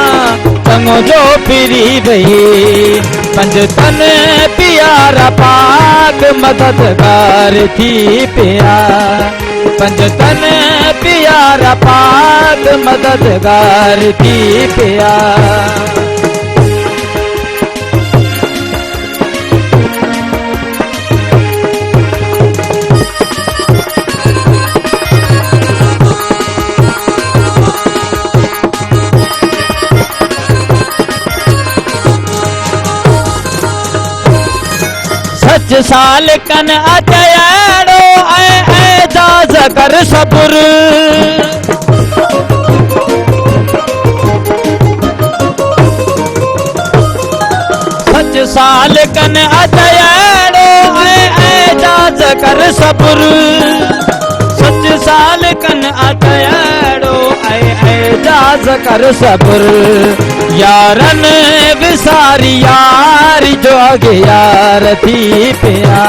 चङो जो फिरी वई पंज तन प्यारा पाक मददगार थी पिया पंज तन प्यारा पाक मददगार थी पिया सच साल कन अचयाड़ो एजाज कर सबुर सच साल कन अचयाड़ो एजाज कर सबुर सच साल कन अचयाड़ो एजाज कर सबुर यारन विसारी यार जो अगे यार थी पिया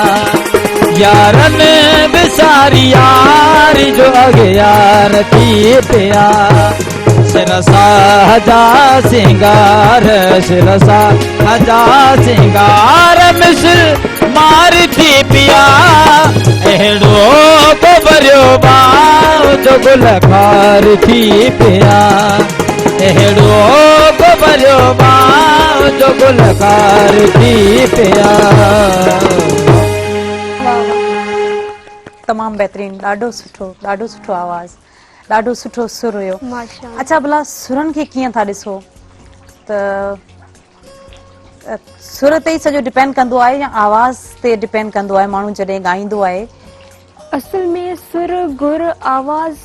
यारन विसारी यार जो अगे यार थी पिया सिरसा हजा सिंगार सिरसा हजा सिंगार मिसल मार थी पिया अहिड़ो को भरियो बाव जो गुलकार थी पिया अहिड़ो को भरियो बाव जो गुलकार थी पिया तमाम बेहतरीन ॾाढो सुठो आवाज़ ॾाढो सुठो सुर हुयो माशाअल्लाह अच्छा भला सुरनि खे कीअं था ॾिसो त सुर ते ई सॼो डिपेंड कंदो आहे या आवाज़ ते डिपेंड कंदो आहे माण्हू जॾहिं ॻाईंदो आहे असल में सुर गुर आवाज़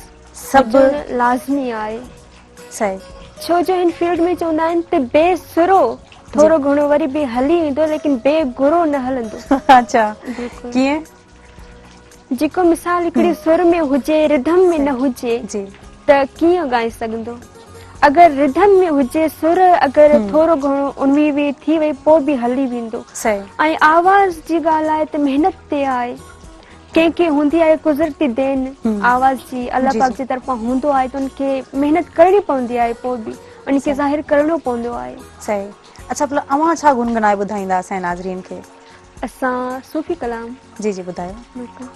सभु लाज़मी आहे सही छो जो हिन फील्ड में चवंदा आहिनि त बेसुरो थोरो घणो वरी बि हली वेंदो लेकिन बेगुरो न हलंदो अच्छा कीअं जेको मिसाल हिकिड़ी सुर में हुजे रिधम में न हुजे जी त कीअं ॻाए सघंदो अगरि रिधम में हुजे सुर अगरि थोरो घणो उणिवीह वीह थी वई पोइ बि हली वेंदो सही ऐं आवाज़ जी ॻाल्हि आहे त महिनत ते आहे कंहिंखे हूंदी आहे कुदरती देन आवाज़ जी अल्लाह पाक जी तरफ़ां हूंदो आहे त उनखे महिनत करणी पवंदी आहे पोइ बि उनखे ज़ाहिर करणो पवंदो आहे सही अच्छा भला अवां छा गुनगुनाए ॿुधाईंदा असांजे नाज़रीन खे असां सूफ़ी कलाम जी जी ॿुधायो बिल्कुलु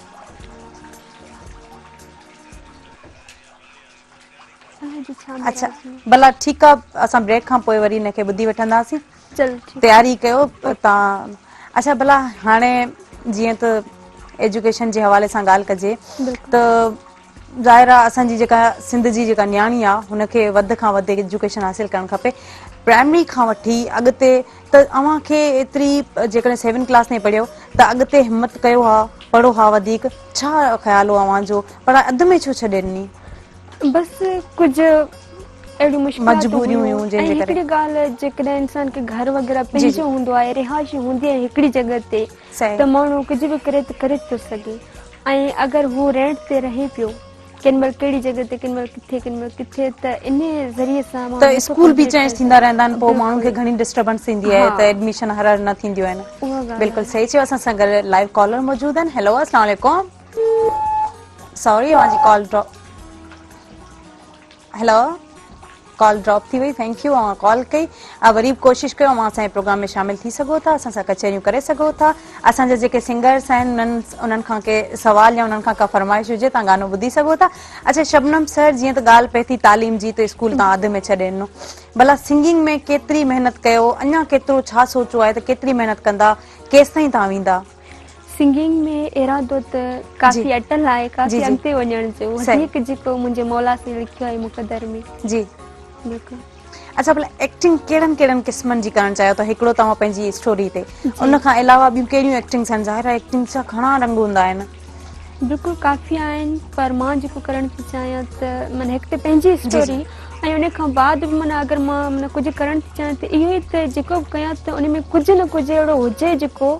अच्छा भला ठीकु आहे असां ब्रेक खां पोइ वरी हिनखे ॿुधी वठंदासीं चल ठीकु तयारी कयो तव्हां अच्छा भला हाणे जीअं त एजुकेशन जे हवाले सां ॻाल्हि कजे त ज़ाहिर आहे असांजी जेका सिंध जी जेका न्याणी आहे हुनखे वधि खां वधि एजुकेशन हासिल करणु खपे प्राइमरी खां वठी अॻिते त अव्हांखे एतिरी जेकॾहिं 7 क्लास में पढ़ियो त अॻिते हिमत कयो आहे पढ़ो हा वधीक छा ख़्यालु हो अव्हांजो पढ़ाई अधु में छो छॾे ॾिनी बसि कुझु अहिड़ियूं मजबूरियूं हुयूं जंहिंजे करे हिकिड़ी ॻाल्हि जेकॾहिं इंसान खे घर वग़ैरह पंहिंजो हूंदो आहे रिहाइश हूंदी आहे हिकिड़ी जॻह ते त माण्हू कुझु बि करे थो सघे ऐं अगरि हू रेंट ते रहे पियो केनमल कहिड़ी जॻह ते केनमल किथे त इन ज़रिए सां त स्कूल बि चेंज थींदा रहंदा आहिनि पोइ माण्हुनि खे घणी डिस्टर्बेंस थींदी आहे त एडमिशन हर न थींदियूं आहिनि बिल्कुलु सही चयो असां सां गॾु लाइव कॉलर मौजूदु आहिनि हेलो अस्सलाम वालेकुम सॉरी अवांजी call drop hello call drop थी वई थैंक यू कॉल कई वरी बि कोशिशि कयो असांजे प्रोग्राम में शामिल थी सघो था असां सां कचहरियूं करे सघो था असांजा जेके सिंगर्स आहिनि उन्हनि खां के सवाल या उन्हनि खां का फरमाइश हुजे तव्हां गानो ॿुधी सघो था अच्छा शबनम सर जीअं त ॻाल्हि पए थी तालीम जी त स्कूल तव्हां अधु में छॾे ॾिनो भला सिंगिंग में केतिरी महिनत कयो अञा केतिरो छा सोचो आहे त केतिरी महिनत कंदा केसि ताईं तव्हां वेंदा सिंगिंग में इरादो त काफ़ी अटल आहे काफ़ी अॻिते वञण जो वधीक जेको मुंहिंजे मौला से लिखियो आहे मुक़दर में जी अच्छा भला एक्टिंग कहिड़नि क़िस्मनि जी करणु चाहियो त हिकिड़ो तव्हां पंहिंजी स्टोरी ते उन खां अलावा ॿियूं कहिड़ियूं एक्टिंग्स आहिनि ज़ाहिर आहे एक्टिंग जा घणा रंग हूंदा आहिनि बिल्कुलु काफ़ी आहिनि पर मां जेको करणु थी चाहियां त माना हिकु त पंहिंजी स्टोरी ऐं उन खां बाद बि माना अगरि मां माना कुझु करणु थी चाहियां त इहो ई त जेको बि कयां त उन में कुझु न कुझु अहिड़ो हुजे जेको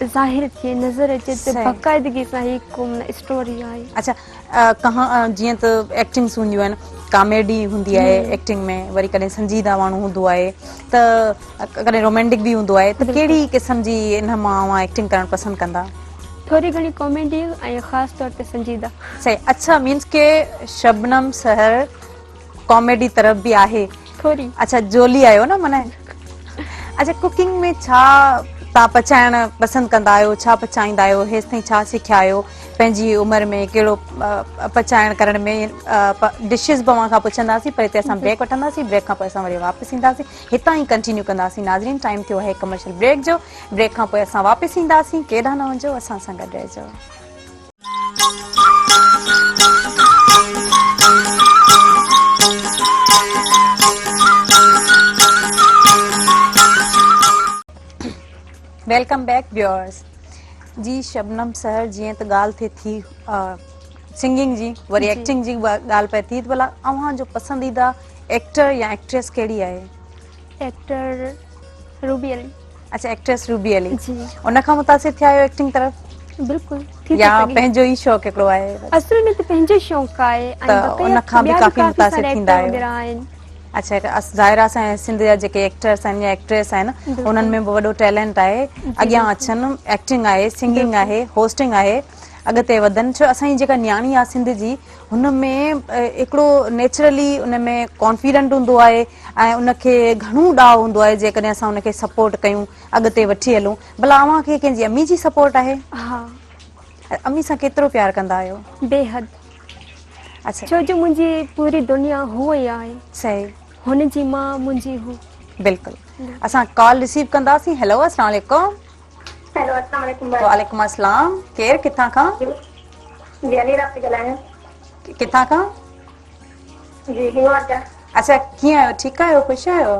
ज़ाहिर थिए नज़र अचे त बाक़ाइदगी सां हिकु स्टोरी आहे अच्छा कहां जीअं त एक्टिंग्स हूंदियूं आहिनि कॉमेडी हूंदी आहे एक्टिंग में वरी कॾहिं संजीदा माण्हू हूंदो आहे त कॾहिं रोमेंटिक बि हूंदो आहे त कहिड़ी क़िस्म जी इन मां एक्टिंग करणु पसंदि कंदा थोड़ी घणी कॉमेडी ऐं ख़ासि तौर ते संजीदा सही अच्छा मीन्स के शबनम सर कॉमेडी तरफ़ बि आहे थोरी अच्छा जोली आहियो न माना अच्छा कुकिंग में छा तव्हां पचाइण पसंदि कंदा आहियो छा पचाईंदा आहियो हेसि ताईं छा सिखिया आहियो पंहिंजी उमिरि में कहिड़ो पचाइण करण में डिशिस बि अव्हां खां पुछंदासीं पर हिते असां ब्रेक वठंदासीं ब्रेक खां पोइ असां वरी वापसि ईंदासीं हितां ई कंटिन्यू कंदासीं नाज़रीन टाइम थियो आहे कमर्शियल ब्रेक जो ब्रेक खां पोइ असां वापसि ईंदासीं केॾांहुं न वञो असां सां गॾु रहिजो वेलकम बैक व्यूअर्स जी शबनम सर जीअं त ॻाल्हि थिए थी सिंगिंग जी वरी एक्टिंग जी ॻाल्हि पए थी त भला अव्हांजो पसंदीदा एक्टर या एक्ट्रेस कहिड़ी आहे एक्टर रूबी अली अच्छा एक्ट्रेस रूबी अली उन खां मुतासिर थिया आहियो एक्टिंग तरफ़ बिल्कुलु या पंहिंजो ई शौक़ु हिकिड़ो आहे असुल में त पंहिंजो शौक़ु आहे त उन खां बि काफ़ी मुतासिर थींदा आहियो अच्छा ज़ाहिर आहे सिंध जा जेके एक्टर्स आहिनि या एक्ट्रेस आहिनि उन्हनि में बि वॾो टैलेंट आहे अॻियां अचनि एक्टिंग आहे सिंगिंग आहे होस्टिंग आहे अॻिते वधनि छो असांजी जेका न्याणी आहे सिंध जी हुन में हिकिड़ो नेचुरली उन में कॉन्फिडेंट हूंदो आहे ऐं उनखे घणो ॾाउ हूंदो आहे जेकॾहिं असां उनखे सपोर्ट कयूं अॻिते वठी हलूं भला अव्हां खे कंहिंजी अम्मी जी सपोर्ट आहे हा अम्मी सां केतिरो प्यार कंदा आहियो बेहद अच्छा छो जो मुंहिंजी पूरी दुनिया हुअ ई आहे सही हुनजी मां मुंहिंजी हू बिल्कुलु असां कॉल रिसीव कंदासीं हेलो अस्सलाम वालेकुम हेलो अस्सलाम वालेकुम वालेकुम अस्सलाम केर किथां खां जी अलीरा पे ॻाल्हायां किथां खां जी हिंगोर जा अच्छा कीअं आहियो ठीकु आहियो ख़ुशि आहियो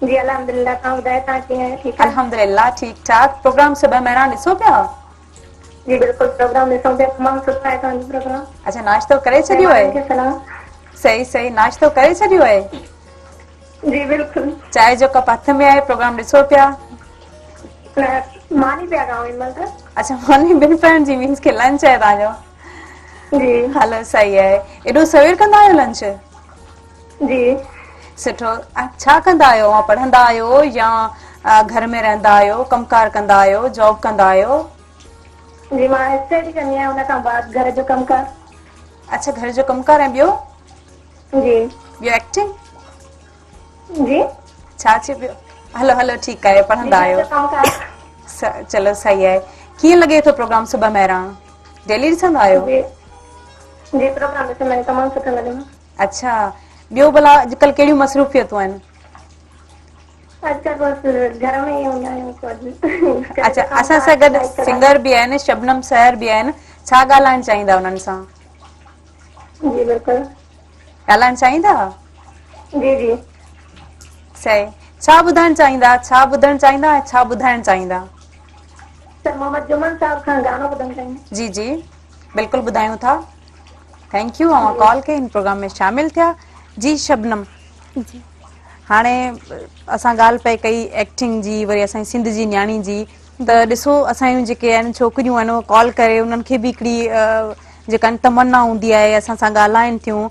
जी अल्हम्दुलिल्लाह तव्हां ॿुधायो तव्हां कीअं आहियो ठीकु आहे अल्हम्दुलिल्लाह ठीकु ठाक प्रोग्राम सुबह महिरान ॾिसो पिया जी बिल्कुलु प्रोग्राम ॾिसूं पिया तमामु सुठो आहे तव्हांजो प्रोग्राम अच्छा नाश्तो करे छॾियो आहे सही सही नाश्तो करे छॾियो आहे जी बिल्कुलु चांहि जो कप हथ में आहे प्रोग्राम ॾिसो पिया मानी पिया गाऊं हिन महिल अच्छा मानी ॿिनि फ्रेंड जी मीन्स के लंच आहे तव्हांजो जी हलो सही आहे एॾो सवेर कंदा आहियो लंच जी सुठो छा कंदा आहियो पढ़ंदा आहियो या घर में रहंदा आहियो कमकार कंदा आहियो जॉब कंदा आहियो जी मां स्टडी कंदी आहियां हुन खां बाद घर जो कमकार अच्छा घर जो कमकार ऐं ॿियो जी ॿियो एक्टिंग जी छा चइबो पियो हलो हलो ठीकु आहे पढ़ंदा आहियो चलो सही आहे कीअं लॻे थो प्रोग्राम सुबह महिरान डेली ॾिसंदा आहियो जी प्रोग्राम ॾिसंदा आहियूं तमामु सुठो लॻंदो अच्छा ॿियो भला अॼुकल्ह कहिड़ियूं मसरूफ़ियतूं आहिनि आजकल बस घर में ही हूंदा आहियूं अच्छा असां सां गॾु सिंगर बि आहिनि शबनम सर बि आहिनि छा ॻाल्हाइण चाहींदा उन्हनि सां जी बिल्कुलु ॻाल्हाइण चाहींदा जी जी सही छा ॿुधाइण चाहींदा छा ॿुधणु चाहींदा ऐं छा ॿुधाइण चाहींदा सर मोहम्मद जुमन साहब खां गानो ॿुधणु चाहींदा जी जी बिल्कुलु ॿुधायूं था थैंक यू कॉल कई हिन प्रोग्राम में शामिल थिया जी शबनम जी हाणे असां ॻाल्हि पई कई एक्टिंग जी वरी असांजी सिंध जी न्याणी जी त ॾिसो असांजूं जेके आहिनि छोकिरियूं आहिनि उहे कॉल करे उन्हनि खे बि हिकिड़ी जेका तमन्ना हूंदी आहे असां सां ॻाल्हाइनि थियूं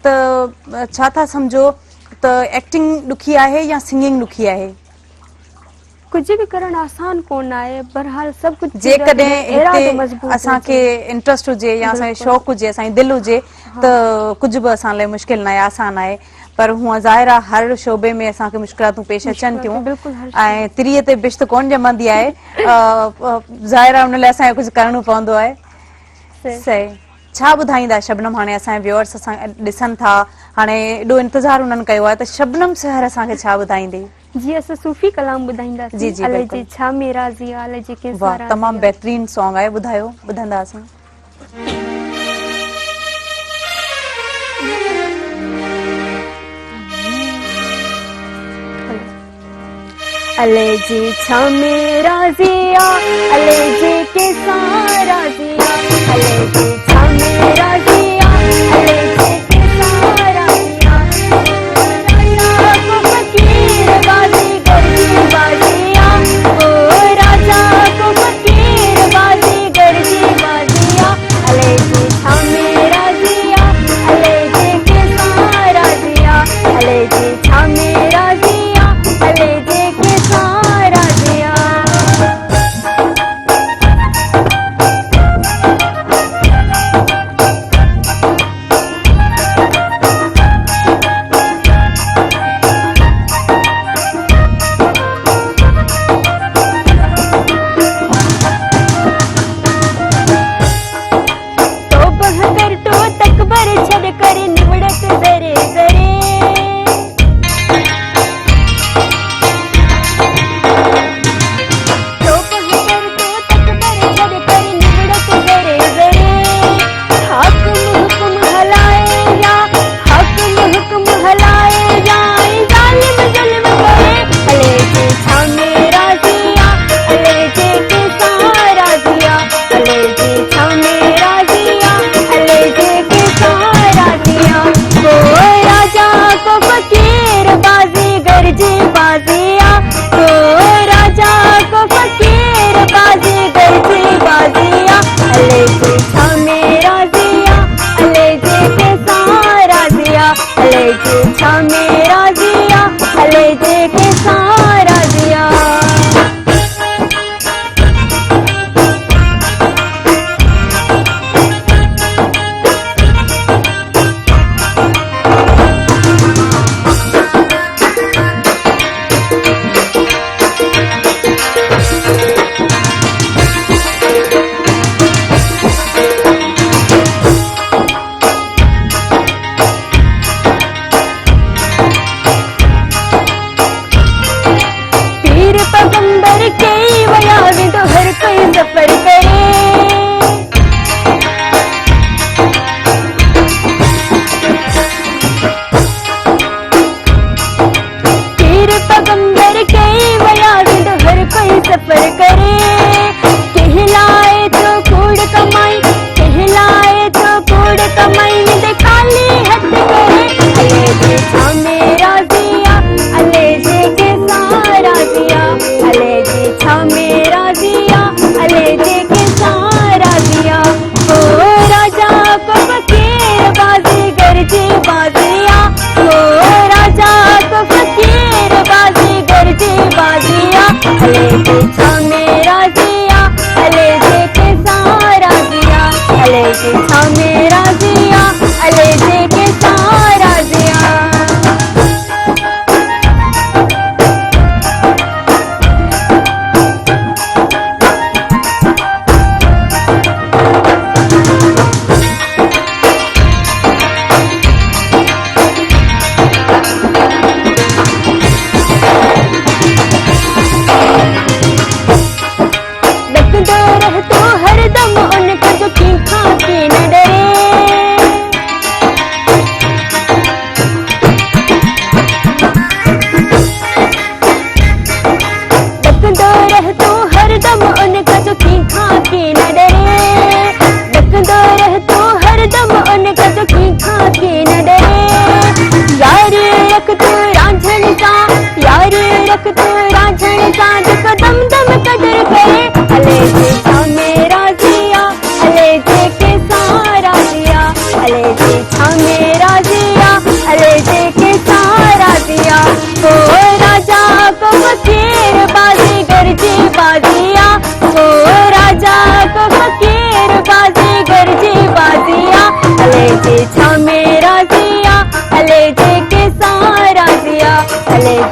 त छा था सम्झो त एक्टिंग ॾुखी आहे या सिंगिंग ॾुखी आहे? कुछ भी करण आसान कोन आहे, बहरहाल सब कुछ जेकॾहिं हिते असांखे इंट्रस्ट हुजे या असांखे शौक़ु हुजे, असांजी दिलि हुजे त कुझु बि असां लाइ मुश्किल न आहे, आसान आहे। पर हूअं ज़ाहिर आहे हर शोबे में असांखे मुश्किलातूं पेश अचनि थियूं ऐं तिरीअ ते बिश्त कोन ॼमंदी आहे, ज़ाहिर आहे हुन लाइ असांखे कुझु करिणो पवंदो आहे। सही। छा ॿुधाईंदा शबनम, हाणे असांजे व्यूअर्स असां ॾिसनि था, हाणे एॾो इंतज़ारु हुननि कयो आहे, त शबनम सहर असांखे छा ॿुधाईंदी? जी असां सूफ़ी कलाम ॿुधाईंदासीं। जी जी अले जी छा मेरा ज़िया, अले जी के वाह, तमामु बहितरीन सॉन्ग आहे, ॿुधायो, ॿुधंदासीं। अले जी छा मेरा ज़िया, अले जी के सारा ज़िया, अले जी छा मेरा ज़िया, अले जी के सारा ज़िया, राजा को फकीर बाजी गर्जी बाजिया, ओ राजा को फकीर बाजी गर्जी बाजिया, अले जी छा मेरा ज़िया, अले जी के सारा ज़िया, अले जी छा मेरा ज़िया, अले जी के सारा ज़िया। तो बहकर तो तकबर छड़ कर निवड़त जरे जरे, तो बहकर तो तकबर छड़ कर निवड़त जरे जरे, हाकिम हुक्म हलाए या हाकिम हुक्म हलाए जाए, जालिम जुल्म करे, अले जी छा मेरा ज़िया, अले जी के सारा ज़िया, अले जी छा मेरा ज़िया, अले जी के सारा ज़िया, ओ राजा को फकीर बाजी गर्जी बाजिया, ओ राजा को फकीर बाजी गर्जी बाजिया, अले जी छा मेरा ज़िया, अले जी के सारा ज़िया, अले जी छा मेरा ज़िया, अले जी के सारा ज़िया।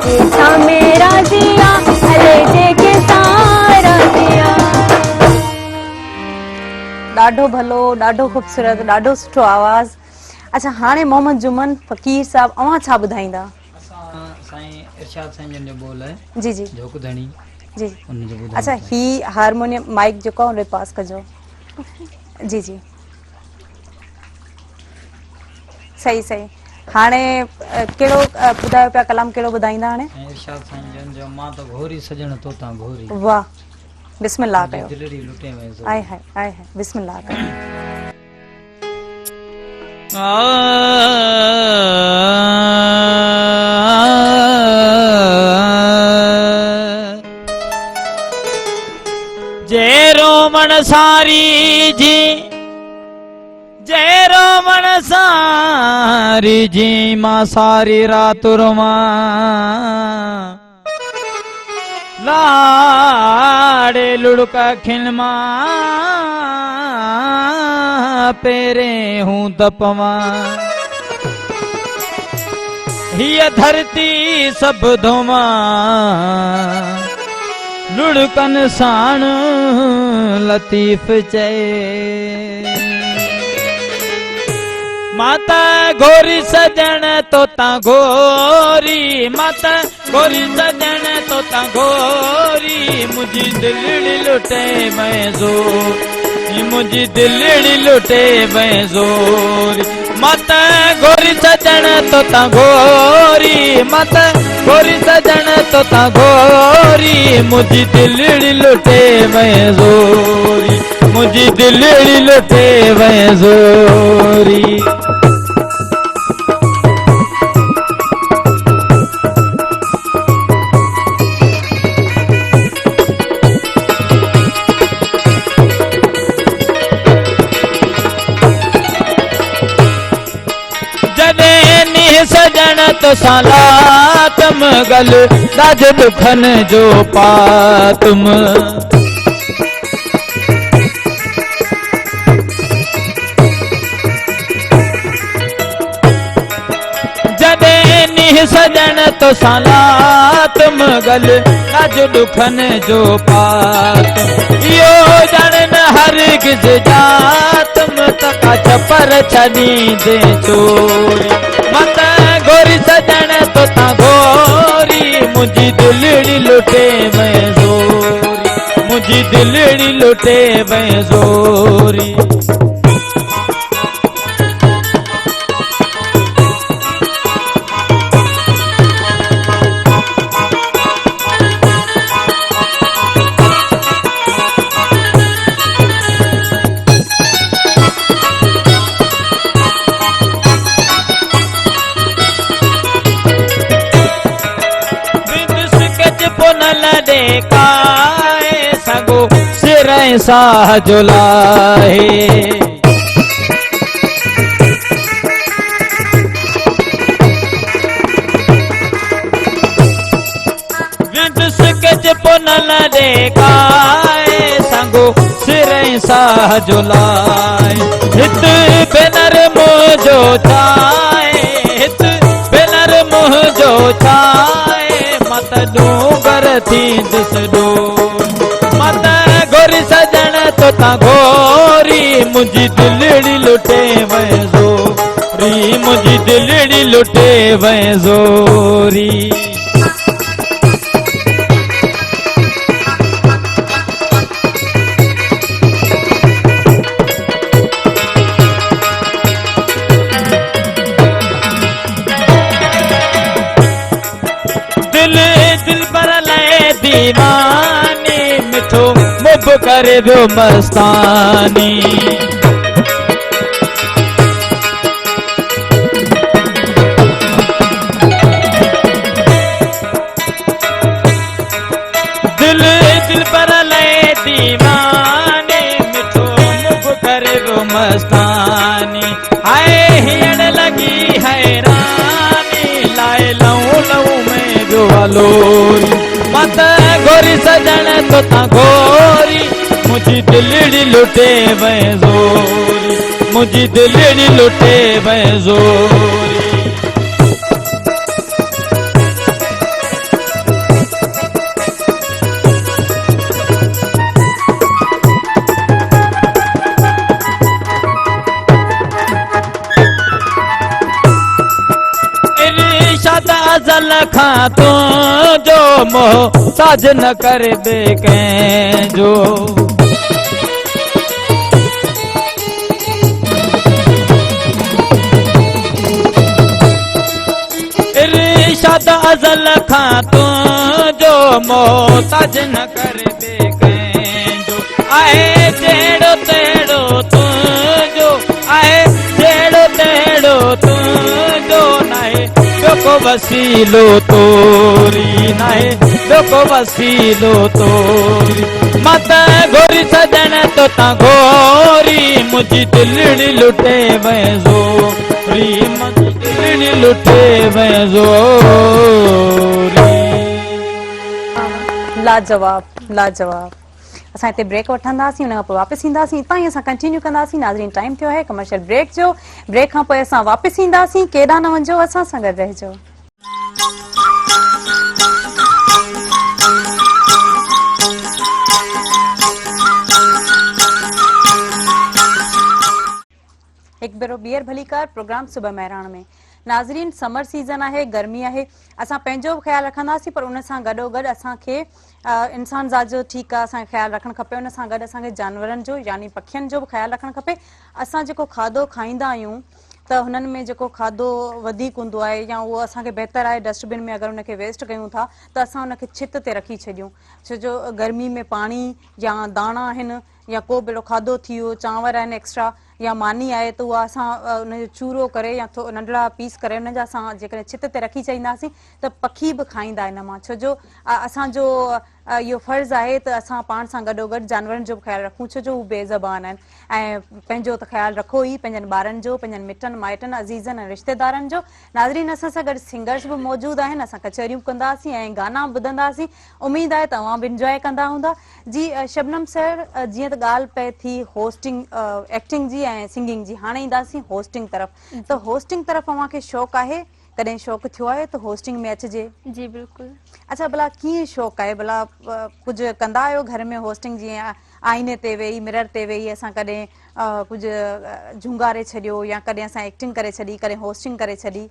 जे छा मेरा जिया हले जे के सारा दिया। ॾाढो भलो, ॾाढो ख़ूबसूरत, ॾाढो सुठो आवाज़। अच्छा हाणे मोहम्मद जुमन फ़कीर साहब अवां छा ॿुधाईंदा? साईं इरशाद साईं जन जो बोल है जी जी झोकधणी जी। उन जो ॿुधाईंदा। अच्छा ही हारमोनियम माइक जेको आहे उन पास कजो। जी जी सही सही। हाणे कहिड़ो ॿुधायो पिया कलाम कहिड़ो ॿुधाईंदा हाणे? इरशाद साईं जन जो मां त घोरी सजण तोता घोरी। वाह बिस्मिल्लाह कयो। दिलड़ी लुटे में जो आए हाय बिस्मिल्लाह कयो। जय रोमन सारी जी, जय रोमन सारी जी, मां सारी रात रमा लाड़े लुड़का खिलमा पेरे हूं दपवा। हिय धरती सब धोमा लुड़कन साण लतीफ चए। माता घोरी सजण तोता घोरी, माता घोरी सजण तोता घोरी, मुझी दिलड़ी लुटे मैं जोर, मुझी दिलड़ी लुटे मैं जोर। माता घोरी सजण तोता घोरी, माता घोरी सजण तोता घोरी, मुझी दिलड़ी लुटे मैं जोरी, मुझी दिलड़ी लुटे मैं जोरी। सजण तो सालातम गल दाज दुखन जो पातम। जदे निह सजण तो सालातम गल दाज दुखन जो पातम। यो जन हर गिज जातम तका चपर छनी दे चोरी। माता घोरी सजण तोता घोरी, मुझी दिलड़ी लुटे मैं जोरी, मुझी दिलड़ी लुटे मैं जोरी। काए सगो सिर साह जुलाए। विदुस के पुनल काए सगो सिर साह जुलाए। हित बेनर मुझो चाए, हित बेनर मुझो चाए, मत डूंगर थी दिस डो। मत घोरी सजण तोता घोरी, मुझी दिलड़ी लुटे मैं जोरी, मुझी दिलड़ी लुटे मैं जोरी। दिल पर लए दीवानी, मिठो मुब करे दो मस्तानी। दिल दिल पर लए दीवानी, मिठो मुब करे दो मस्तानी। हाय हियण लगी हैरानी, लाए लऊं लऊं में जो वालोरी। माता घोरी सजण तोता घोरी, मुझी दिलड़ी लुटे मैं जोरी, मुझी दिलड़ी लुटे मैं जोरी। अज़ल खां तुंहिंजो मोहताज न करे बे कंहिंजो इरशाद अज़ल खां तुंहिंजो मोहताज न करे बे कंहिंजो आहे जहिड़ो तहिड़ो तुंहिंजो आहे जहिड़ो तहिड़ो तुंहिंजो नाहे ॿियो को वसीलो तोरी नाहे ॿियो को वसीलो तोरी मां त घोरी सजण तो तां घोरी मुंहिंजी दिलड़ी लुटे वञो री मुंहिंजी दिलड़ी लुटे वञो लाजवाब लाजवाब। असां हिते ब्रेक वठंदासीं, उन खां पोइ वापसि ईंदासीं। इतां ई असां कंटिन्यू कंदासीं। नाज़रीन, टाइम थियो आहे कमर्शियल ब्रेक जो। ब्रेक खां पोइ असां वापसि ईंदासीं। केॾांहुं न वञिजो, असां सां गॾु रहिजो। हिकु भेरो ॿीहर भली कर प्रोग्राम सुबह महिराण में। नाज़रीन, समर सीज़न आहे, गर्मी आहे, असां पंहिंजो बि ख़्यालु रखंदासीं, पर उन सां गॾोगॾु असांखे इंसान ज़ात जो ठीकु आहे असांखे ख़्यालु रखणु खपे। उन सां गॾु असांखे जानवरनि जो यानी पखियुनि जो बि ख़्यालु रखणु खपे। असां जेको खाधो खाईंदा आहियूं त हुननि में जेको खाधो वधीक हूंदो आहे या उहो असांखे बहितर आहे डस्टबिन में अगरि उनखे वेस्ट कयूं था त असां उनखे छित ते रखी छॾियूं। छो जो गर्मी में पाणी या दाणा आहिनि या को बि खाधो थी वियो, चांवर आहिनि एक्स्ट्रा या मानी आहे त उहा असां उनजो चूरो करे या नंढड़ा पीस करे उनजा असां जेकॾहिं छित ते रखी छॾींदासीं त पखी बि खाईंदा इन मां। छो जो असांजो इहो फर्ज़ु आहे त असां पाण सां गॾोगॾु जानवरनि जो बि ख़्यालु रखूं, छो जो उहे बेज़बान आहिनि ऐं पंहिंजो त ख़्यालु रखो ई, पंहिंजनि ॿारनि जो, पंहिंजनि मिटनि माइटनि अज़ीज़नि ऐं रिश्तेदारनि जो। नाज़रीन, असां सां गॾु सिंगर्स बि मौजूदु आहिनि। असां कचहरियूं कंदासीं ऐं गाना बि ॿुधंदासीं। उमेदु आहे तव्हां बि इंजॉय कंदा हूंदा। जी शबनम सर, जीअं त ॻाल्हि पए थी होस्टिंग एक्टिंग जी ऐं सिंगिंग जी, हाणे ईंदासीं होस्टिंग तरफ़। त होस्टिंग तरफ़ तव्हांखे शौक़ु आहे, कॾहिं शौक़ु थियो आहे त होस्टिंग में अचिजे? जी बिल्कुलु। अच्छा, भला कीअं शौक़ु आहे? भला कुझु कंदा आहियो घर में होस्टिंग? जीअं आईने ते वेही, मिरर ते वेही असां कॾहिं कुझु झुंगारे छॾियो या कॾहिं असां एक्टिंग करे छॾी, कॾहिं होस्टिंग करे छॾी?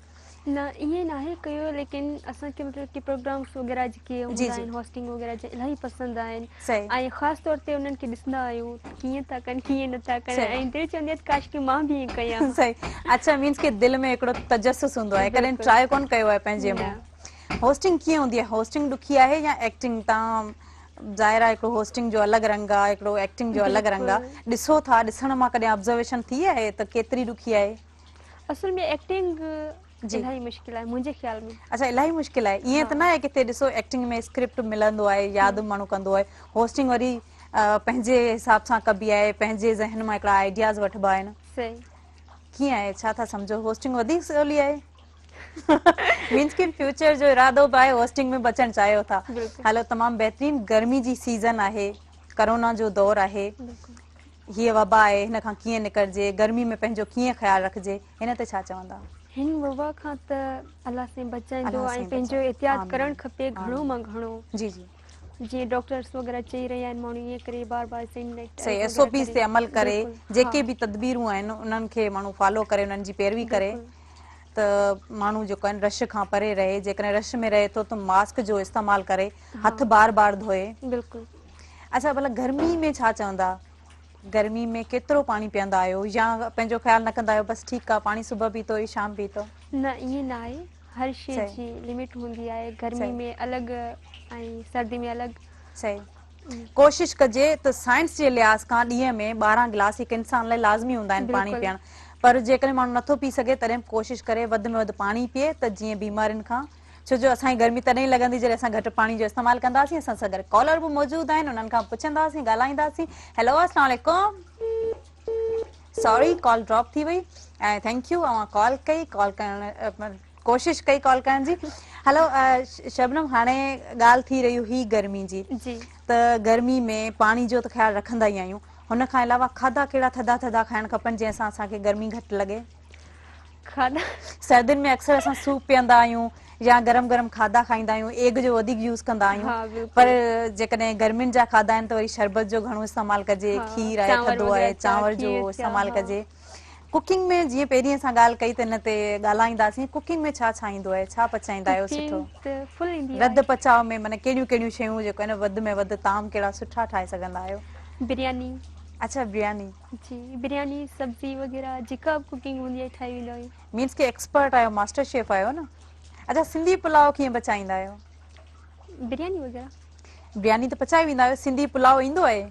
न, ईअं नाहे कयो, लेकिन असांखे मतिलबु कि प्रोग्राम्स वग़ैरह जेके हूंदा आहिनि होस्टिंग वग़ैरह जे इलाही पसंदि आहिनि ऐं ख़ासि तौर ते उन्हनि खे ॾिसंदा आहियूं कीअं था कनि कीअं नथा कनि ऐं दिलि चवंदी आहे काश कि मां बि ईअं कयां। सही। अच्छा, मीन्स कि दिलि में हिकिड़ो तजस्सुस हूंदो आहे, कॾहिं ट्राई कोन कयो आहे पंहिंजे में? होस्टिंग कीअं हूंदी आहे? होस्टिंग ॾुखी आहे या एक्टिंग? तव्हां ज़ाहिर आहे हिकिड़ो होस्टिंग जो अलॻि रंग आहे, हिकिड़ो एक्टिंग जो अलॻि रंग आहे। ॾिसो था, ॾिसण मां कॾहिं ऑब्जर्वेशन थी आहे त केतिरी ॾुखी आहे? असल में एक्टिंग इलाही मुश्किल आहे मुंहिंजे ख़्याल में। अच्छा, इलाही मुश्किल आहे? ईअं त न आहे किथे ॾिसो एक्टिंग में स्क्रिप्ट मिलंदो आहे, यादि माण्हू कंदो आहे। होस्टिंग वरी पंहिंजे हिसाब सां कबी आहे, पंहिंजे ज़हन मां हिकिड़ा आइडियाज़ वठिबा आहिनि। सही। कीअं आहे? छा था सम्झो? होस्टिंग वधीक सवली आहे? मीन्स कि फ्यूचर जो इरादो बि आहे, होस्टिंग में बचणु चाहियो था? हलो, तमामु बहितरीन। गर्मी जी सीज़न आहे, करोना जो दौरु आहे, हीअ वबा आहे, हिन खां कीअं निकिरजे, गर्मी में पंहिंजो कीअं ख़्यालु रखिजे, हिन ते छा चवंदा? हिन वबा खां त अलाह से बचाईंदो ऐं पंहिंजो एहतियात करणु खपे घणो मां घणो। जी जी। जीअं डॉक्टर्स वग़ैरह चई रहिया आहिनि, माण्हू ईअं करे बार बार सही SOPs ते अमल करे, जेके बि तदबीरूं आहिनि उन्हनि खे माण्हू फॉलो करे, उन्हनि जी पैरवी करे त माण्हू जेको आहिनि रश खां परे रहे। जेकॾहिं रश में रहे थो त मास्क जो इस्तेमालु करे, हथ बार बार धोए। बिल्कुलु। अच्छा, भला गर्मी में छा चवंदा? गर्मी में केतिरो पाणी पीअंदा आहियो या पंहिंजो ख़्यालु न कंदा आहियो, बसि ठीकु आहे पाणी सुबुह पीतो ई शाम पीतो? न, ईअं न आहे, हर शइ जी लिमिट हूंदी आहे। गर्मी में अलॻि ऐं सर्दी में अलॻि। सही। कोशिशि कजे त साइंस जे लिहाज़ खां ॾींहं में 12 गिलास हिकु इंसान लाइ लाज़मी हूंदा आहिनि पाणी पीअणु। पर जेकॾहिं माण्हू नथो पी सघे तॾहिं कोशिशि करे वधि में वधि पाणी पीए त जीअं बीमारियुनि खां, छो जो असांजी गर्मी तॾहिं लॻंदी जॾहिं असां घटि पाणी जो इस्तेमालु कंदासीं। असां सां गॾु कॉलर बि मौजूदु आहिनि, उन्हनि खां पुछंदासीं, ॻाल्हाईंदासीं। हेलो, अस्सलाम वालेकुम। सॉरी, कॉल ड्रॉप थी वई ऐं थैंक यू, अवां कॉल कई, कॉल करण कोशिशि कई कॉल करण जी। हलो शबनम, हाणे ॻाल्हि थी रही हुई गर्मी जी, त गर्मी में पाणी जो त ख़्यालु रखंदा ई आहियूं, हुन खां अलावा खाधा कहिड़ा थधा थधा खाइणु खपनि जंहिंसां असांखे गर्मी घटि लॻे? खाधा सर्दियुनि में अक्सर असां सूप पीअंदा आहियूं या गरम गरम खाधा खाईंदा आहियूं, एग जो वधीक यूज़ कंदा आहियूं, पर जेकॾहिं गर्मियुनि जा खाधा आहिनि त वरी शरबत जो घणो इस्तेमालु कजे, खीर आहे, थधो आहे, चांवर जो इस्तेमालु कजे। कुकिंग में जीअं पहिरीं असां ॻाल्हि कई त हिन ते ॻाल्हाईंदासीं, कुकिंग में छा छा ईंदो आहे, छा पचाईंदा आहियो सुठो? कुकिंग त फुल ईंदी रध आहे। पचाव में माना कहिड़ियूं कहिड़ियूं शयूं जेको आहे न वधि में वधि ताम कहिड़ा सुठा ठाहे सघंदा आहियो? बिरयानी। अच्छा बिरयानी। जी बिरयानी सब्जी वग़ैरह जेका कुकिंग हूंदी आहे ठाहे वेंदा आहियूं। मीन्स के एक्सपर्ट आहियो, मास्टर शेफ आहियो न? अच्छा सिंधी पुलाव कीअं पचाईंदा आहियो? बिरयानी वग़ैरह। बिरयानी त पचाए वेंदा आहियो, सिंधी पुलाव ईंदो आहे?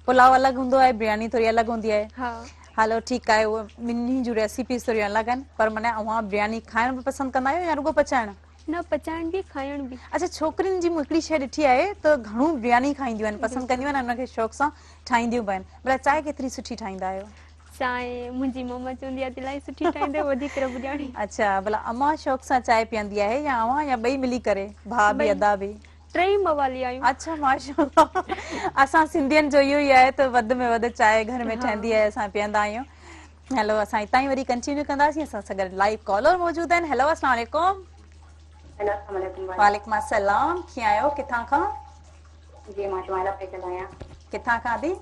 पुलाव अलॻि हूंदो आहे, बिरयानी थोरी अलॻि हूंदी आहे। हा। हलो ठीकु आहे, उहो ॿिन्ही जूं रेसिपीज़ थोरी अलॻि आहिनि, पर माना अव्हां बिरयानी खाइण बि पसंदि कंदा आहियो या रुॻो पचाइण? न पचाइण बि खाइण बि। अच्छा छोकिरियुनि जी मूं हिकिड़ी शइ ॾिठी आहे त घणो बिरयानी खाईंदियूं आहिनि, पसंदि बिल्कुलु। कंदियूं आहिनि, हुनखे शौक़ सां ठाहींदियूं बि आहिनि। भला चांहि केतिरी सुठी ठाहींदा आहियो? चांहि मुंहिंजी मम्मा चवंदी आहे त इलाही सुठी ठाहींदे, वधीक रब ॼाणे। अच्छा भला अम्मा शौक़ सां चांहि पीअंदी आहे या अव्हां या ॿई मिली करे, भाउ बि ॿई अदा बि? टई मवाली आहियूं। अच्छा माशाअल्लाह। असां सिंधियुनि जो इहो ई आहे त वधि में वधि चांहि घर में हा। ठहंदी आहे, असां पीअंदा आहियूं। हलो असां हितां ई वरी कंटिन्यू कंदासीं, असां सां गॾु लाइव कॉलर मौजूदु आहिनि। हेलो अस्सलाम वालेकुम। हेलो अस्सलाम वालेकुम। वालेकुम अस्सलाम, कीअं आहियो, किथां खां? जी मां शुमाइला पई ॻाल्हायां। किथां खां दी?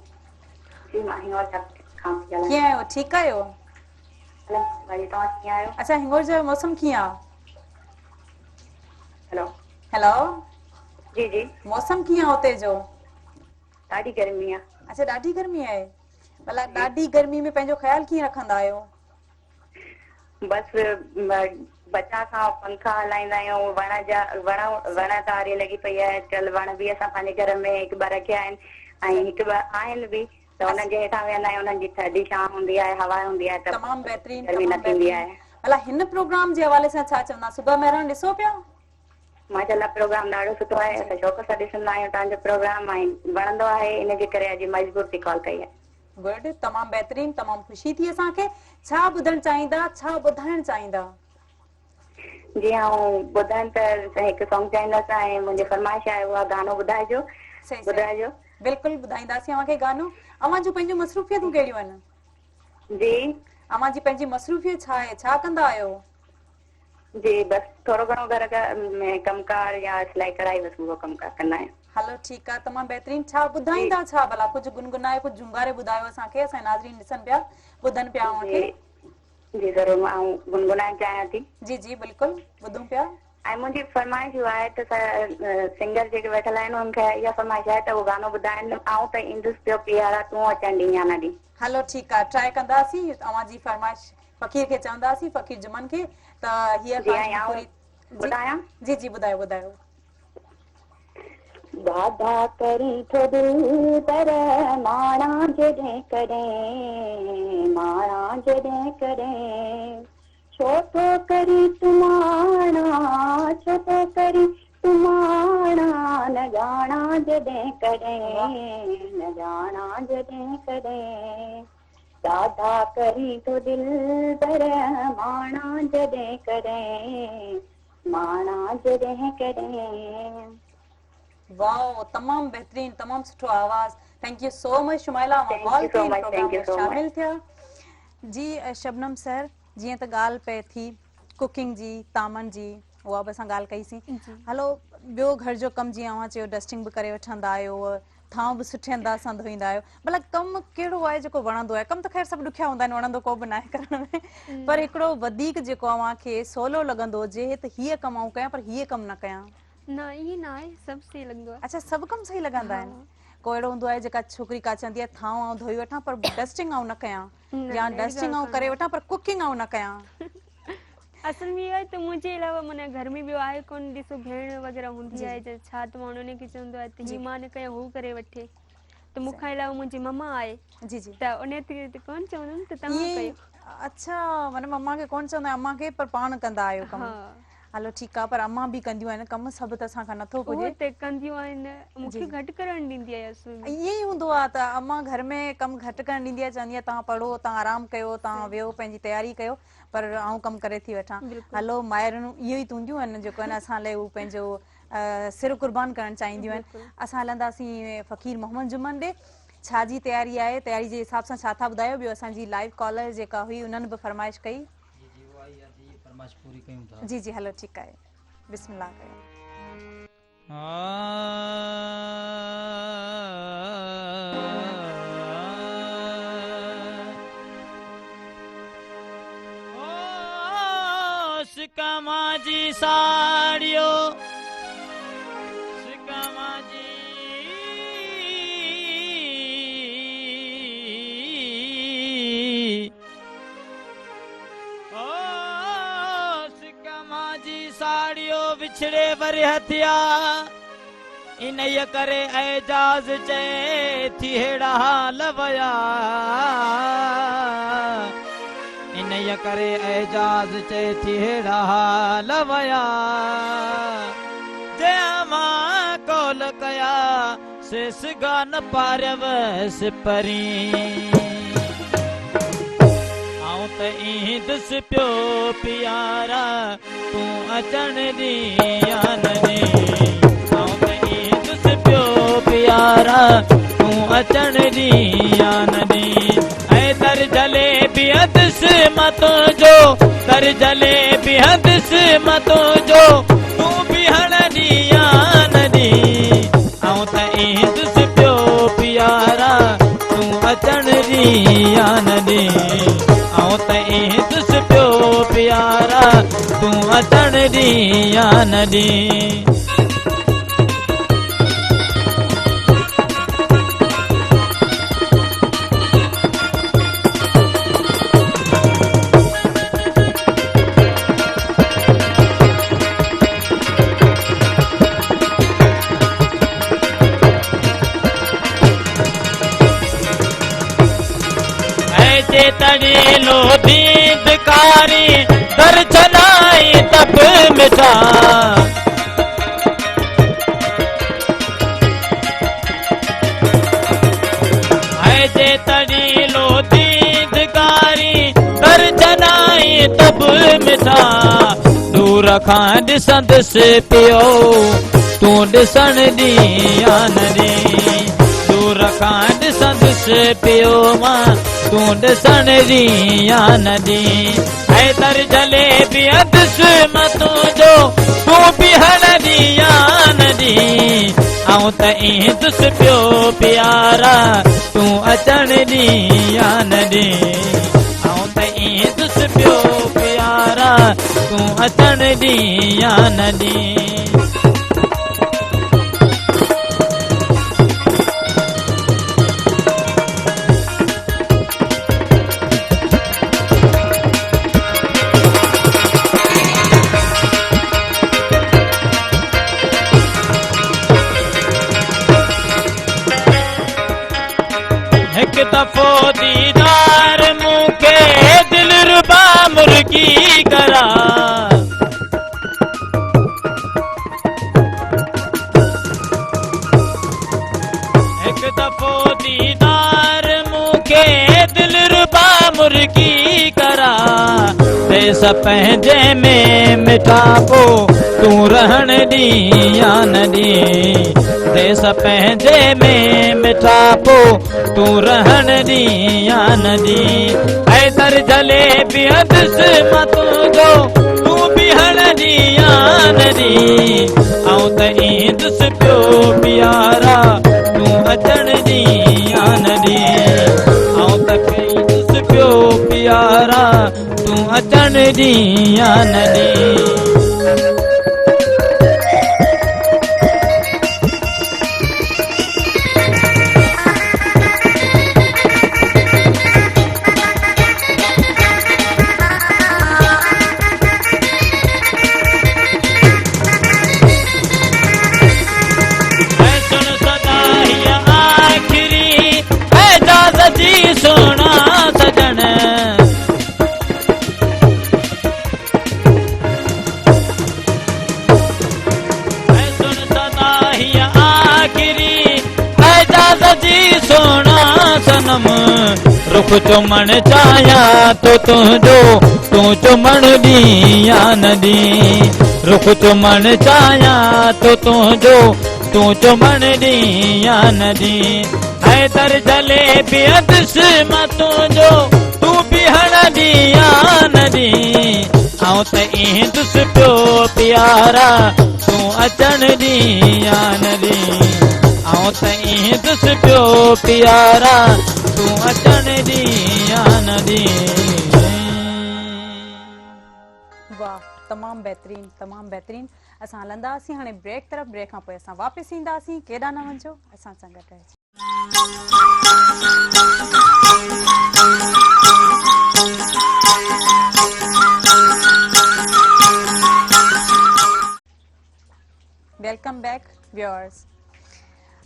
जी मां हिंगोर खां थी कीअं ॻाल्हायां। आहियो, ठीकु आहियो? भाई तव्हां कीअं आहियो? अच्छा हिंगोर जो मौसम कीअं आहे? हेलो। हेलो। जी जी। मौसम कीअं आहे हुते जो? ॾाढी गर्मी आहे। अच्छा ॾाढी गर्मी आहे, भला जी ॾाढी गर्मी में पंहिंजो ख़्यालु कीअं रखंदा आहियो? बसि बचा सां पंखा हलाईंदा आहियूं, वण तारी लॻी पई आहे, चल वण बि असां पंहिंजे घर में हिकु ॿ रखिया आहिनि ऐं हिकु ॿ आहिनि बि त हुननि जे हेठां वेहंदा आहियूं, हुननि जी थधी छां हूंदी आहे, हवा हूंदी आहे, त तमामु बहितरीन, गर्मी न तमामु थींदी बहितरीन। आहे। भला हिन प्रोग्राम जे हवाले सां छा चवंदा, सुबह महिरण ॾिसो पिया? माशाल्लाह प्रोग्राम ॾाढो सुठो आहे, जी असां शौक़ सां ॾिसंदा आहियूं तव्हांजो प्रोग्राम ऐं वणंदो आहे, इनजे करे अॼु मजबूर थी कॉल कई आहे। गुड, तमामु बहितरीन, तमामु ख़ुशी थी असांखे। छा ॿुधणु चाहींदा, छा ॿुधाइणु चाहींदा? जी आऊं ॿुधण त हिकु सॉन्ग चाहींदसि ऐं मुंहिंजी फरमाइश आहे उहा गानो ॿुधाइजो। सही सही, ॿुधाइजो बिल्कुलु ॿुधाईंदासीं अव्हांखे गानो। अव्हां जूं पंहिंजूं मसरूफ़ियतूं कहिड़ियूं आहिनि? जी अव्हां जी पंहिंजी मसरूफ़ियत छा आहे, छा कंदा आहियो? जी बसि थोरो घणो घर में कमकार या सिलाई कढ़ाई, बसि उहो कमकार कंदा आहियूं। हलो ठीकु आहे, तमामु बहितरीन। छा जी ॿुधाईंदा छा भला? कुझु गुनगुनाए, कुझु झुंगारे ॿुधायो असांखे, असांजा नाज़रीन ॾिसनि पिया, ॿुधनि पिया जी अव्हांखे। जी ज़रूरु, मां गुनगुनाइणु चाहियां थी। जी जी बिल्कुलु, ॿुधूं पिया। ऐं मुंहिंजी फरमाइश इहा आहे त सिंगर जेके वेठल आहिनि उनखे इहा फरमाइश आहे त उहो गानो ॿुधाइनि, ऐं त ईंदुसि पियो पीआरा तूं अचनि ॾींहं या न ॾींहुं। हलो ठीकु आहे, ट्राए कंदासीं, तव्हांजी फरमाइश फ़क़ीर खे चवंदासीं, फ़क़ीर जुमन खे, त हीअ जी ख़्वाहिश ऐं बि आऊं पूरी। जी ॿुधायां जी जी ॿुधायो ॿुधायो। वादा करी थो दिल पर माणा जॾहिं कॾहिं, माणा जॾहिं कॾहिं, छो थो करी तूं माणा, छो थो करी तूं माणा, न ॼाणा जॾहिं वाह, कॾहिं, न ॼाणा जॾहिं कॾहिं, दादा करी थो दिल पर माणा जॾहिं कॾहिं, माणा जॾहिं कॾहिं। वाओ, तमामु बहितरीन, तमामु सुठो आवाज़। Thank you so much Shumaila, मां थैंक कॉल यू सो कई, मच, प्रोग्राम थैंक यू में सो मच। शामिल थिया। जी शबनम सर, जीअं त ॻाल्हि पए थी कुकिंग जी, तामनि जी, उहा बि असां ॻाल्हि कईसीं। जी हलो ॿियो घर जो कमु, जीअं अव्हां चयो डस्टिंग बि करे वठंदा आहियो, थांव बि सुठे अंदाज़ सां धोईंदा आहियो, भला कमु कहिड़ो आहे जेको वणंदो आहे? कमु त ख़ैर सभु ॾुखिया हूंदा आहिनि, वणंदो को बि न आहे करण में, पर हिकिड़ो वधीक जेको अव्हांखे सवलो लॻंदो हुजे त हीअ कमु आऊं कयां, पर हीअ कमु न कयां? न ईअं न आहे, सभु सही लॻंदो आहे। अच्छा सभु कमु सही लॻंदा हा आहिनि? को अहिड़ो हूंदो आहे जेका छोकिरी का चवंदी आहे थांव आऊं धोई वठां पर डस्टिंग आऊं न कयां, न या न अहिड़ी डस्टिंग ॻाल्हि आऊं करे कान्हे। वठां पर कुकिंग आऊं न कयां? असल में इहो आहे त मुंहिंजे अलावा माना घर में ॿियो आहे कोन, ॾिसो भेण वग़ैरह हूंदी जी आहे, जी छा त माण्हू उन खे चवंदो आहे त जी हीअ मां न कयां, हू करे वठे, त मूंखां सही अलावा मुंहिंजी मम्मा आहे, जी जी त उन ते कोन चवंदमि त तव्हां इहे कयो। अच्छा माना मम्मा खे कोन्ह चवंदा आहियो, अम्मा खे, पर पाण कंदा आहियो हा कमु? हलो ठीकु आहे, पर अम्मा बि कंदियूं आहिनि कमु, सभु त असांखां नथो उहो पुॼे। त कंदियूं आहिनि, जी मूंखे जी घटि करणु ॾींदी आहे असुल में। ईअं ई हूंदो आहे त अम्मा घर में कमु घटि करणु ॾींदी आहे, चवंदी आहे तव्हां पढ़ो, तव्हां आरामु कयो, तव्हां सही विहो पंहिंजी तयारी कयो, पर आऊं कमु करे थी वठां। बिल्कुलु हलो माइरूं इहो ई त हूंदियूं आहिनि जेको आहे न असां लाइ हू पंहिंजो सिर क़ुर्बान करणु चाहींदियूं आहिनि। बिल्कुलु असां हलंदासीं फ़क़ीर मोहम्मद जुमन ॾे, छा जी तयारी आहे, तयारी जे हिसाब सां छा था ॿुधायो? ॿियो असांजी लाइव कॉलर जेका हुई उन्हनि बि फरमाइश कई। जी जी वो आई थी फरमाइश पूरी कयूं था। जी जी हलो ठीकु आहे, बिस्मिल्लाह कयो। सिकमाजी साड़ियो सिकमाजी साड़ियो विछड़े वर हथिया इन ये करे एजाज चे थी हेड़ा हाल वया इन ये करे एजाज चे थी हेड़ा हाल वया जे मां कोल कया से सिगान पारव सिपरी त ईंदस पियो प्यारा तू अचण दी आननी त ईंदस पियो प्यारा तू अचण दी आननी ऐ तर जले बिहदस मतो जो तर जले बिहदस मतो जो तू बिहण दी आननी त ईंदस पियो प्यारा तू अचण दी आननी त ईंदस पियो प्यारा तू अचण दी आननी तड़ी लो दीदकारी दर्शनाई तब मिठा ऐसे तड़ी लो दीदकारी दर्शनाई तब मिठा दूर खां ॾिसंदस पियो तू ॾिसण दी आननी दूर खां ॾिसंदस पियो मां तू ॾिसण दी आननी ऐ तर जले बिहदस मतो जो तू बिहण दी आननी त ईंदस पियो प्यारा तू अचण दी आननी त ईंदस पियो प्यारा तू अचण दी आननी एक दफो दीदार मुखे दिल रुबा मुर्गी करा एक दफो दीदार मुखे दिल रुबा मुर्गी करा देस पंहिंजे में मिठापो तू रहण दी आननी देस पंहिंजे में मिठापो तू रहण दी आननी ऐ तर जले बिहदस मतो जो तू बिहण दी आननी त ईंदस पियो प्यारा तू अचण दी आननी त ईंदस पियो प्यारा तू अचण दी आननी सोना सजन सुन सदा ही आखिरी एजाज़त जी सोना सनम रुख चुमण चाहिया तो तुझो तू चुमण दी आननी रुख चुमण चाहिया तो तुझो तू चुमण दी आननी ऐ तर जले बिहदस मतो जो तू बिहण दी आननी त ईंदस पियो प्यारा तू अचण दी आननी त ईंदस पियो प्यारा तू अचण दी आननी। वाह तमाम बेहतरीन असां हलंदासीं हाणे ब्रेक तरफ़ ब्रेक खां पोइ असां वापसि ईंदासीं केॾा न वञो असां सां गॾु रहिजो वेलकम बैक व्यूअर्स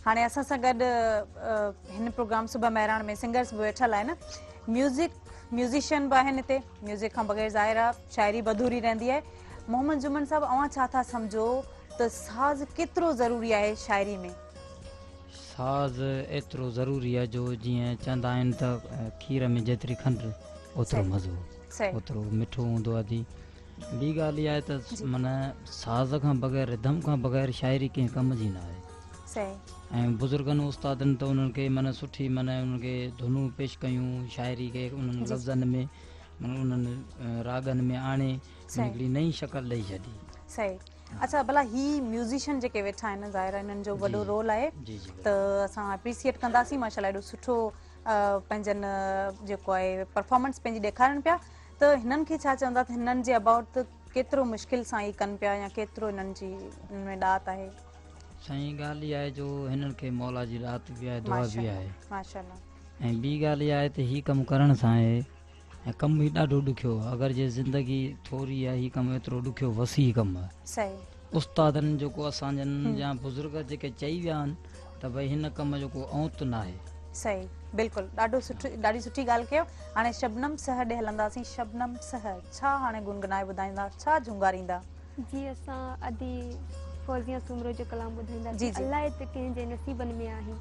हाणे असां सां गॾु हिन प्रोग्राम सुबह महिराण में सिंगर्स बि वेठल आहिनि म्यूज़िशियन बि आहिनि हिते म्यूज़िक खां बग़ैर ज़ाहिर आहे शाइरी अधूरी रहंदी आहे मोहम्मद जुमन साहब अवां छा था सम्झो त साज़ केतिरो ज़रूरी आहे शाइरी में साज़ एतिरो ज़रूरी आहे जो जीअं चवंदा आहिनि त खीर में जेतिरी खंडु ओतिरो मज़ो ओतिरो मिठो हूंदो आहे दी ॿी ॻाल्हि इहा आहे त माना साज़ खां बग़ैर रिदम खां बग़ैर शाइरी कंहिं कम जी न आहे ऐं बुज़ुर्गनि उस्तादनि त उन्हनि खे माना सुठी माना उन्हनि खे धुनूं पेश कयूं शाइरी खे उन्हनि लफ़्ज़नि में माना उन्हनि रागनि में आणे हिकिड़ी नई शक्ल ॾेई छॾी सही अच्छा भला ही म्यूज़िशियन जेके वेठा आहिनि ज़ाहिर हिननि जो वॾो रोल आहे त असां एप्रिशिएट कंदासीं माशाल्लाह एॾो सुठो पंहिंजनि जेको आहे परफॉर्मेंस पंहिंजी ॾेखारनि पिया त हिननि खे छा चवंदा त हिननि जे अबाउट त केतिरो मुश्किल सां ई कनि पिया या केतिरो हिननि जी हिन में ॾात आहे साईं ॻाल्हि इहा आहे जो हिननि खे मौला जी ॾात बि आहे दुआ बि आहे माशाल्लाह ऐं ॿी ॻाल्हि इहा आहे त हीउ कमु करण सां आहे ऐं कमु ई ॾाढो ॾुखियो आहे अगरि जे ज़िंदगी थोरी आहे हीउ कमु एतिरो ॾुखियो वसी कमु आहे उस्तादनि जेको असांजनि या बुज़ुर्ग जेके चई विया आहिनि त भई हिन कम जो को औंत न आहे सही बिल्कुलु ॾाढी सुठी ॻाल्हि कयो हाणे शबनम सह ॾे हलंदासीं शबनम सह छा हाणे गुनगुनाए ॿुधाईंदा छा झुंगारींदा जी असां अदी फौजिया सुमरो जो कलाम ॿुधाईंदा जी अल्लाह त कंहिंजे नसीबनि में आहे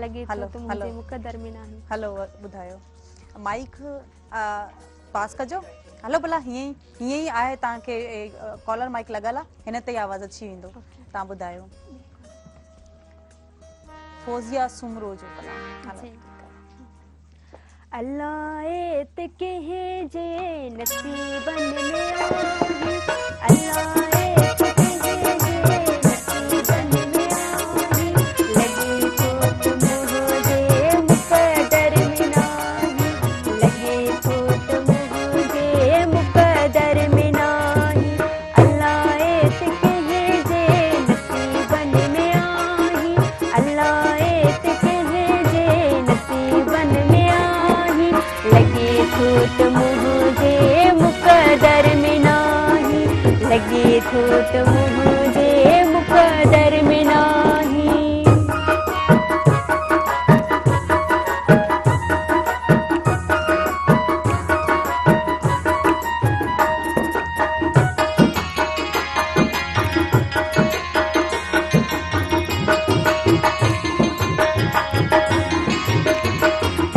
लॻे थो त मुंहिंजे मुक़दर में न आहे हलो ॿुधायो माइक पास कजो हलो भला हीअं ई आहे तव्हांखे कॉलर माइक लॻल आहे हिन ते आवाज़ अची वेंदो तव्हां ॿुधायो फौजिया सुमरो जो कलाम अल्लाह त कंहिंजे नसीबनि में आहे अल्लाह त कंहिंजे नसीबनि में आहे लॻे थो त मुंहिंजे मुक़दर में न आहे लॻे थो त मुंहिंजे मुक़दर में न आहे अल्लाह त कंहिंजे नसीबनि में आहे अल्लाह त कंहिंजे नसीबनि में लॻे थो त मुंहिंजे मुक़दर में नाही लॻे थो त मुंहिंजे मुक़दर में नाही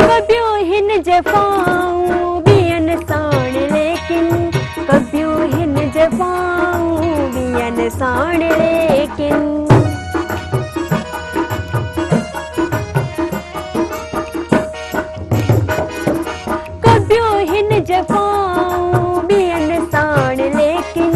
कबियो हिन जफ़ाऊं ॿियनि साण लेकिन कबियो हिन जफ़ाऊं ॿियनि साण लेकिन कबियो हिन जफ़ाऊं ॿियनि साण लेकिन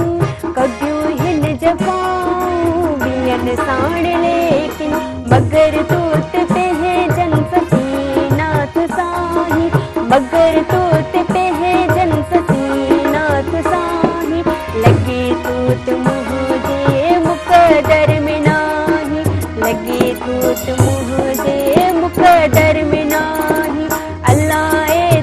कबियो हिन जफ़ाऊं ॿियनि साण लेकिन मगर तो त पंहिंजनि सकीनात साही मगर तो त पंहिंजनि सकीनात साही लॻे थो त मुंहिंजे मुक़दर में नाही लॻे थो त मुंहिंजे मुक़दर में नाही अल्लाह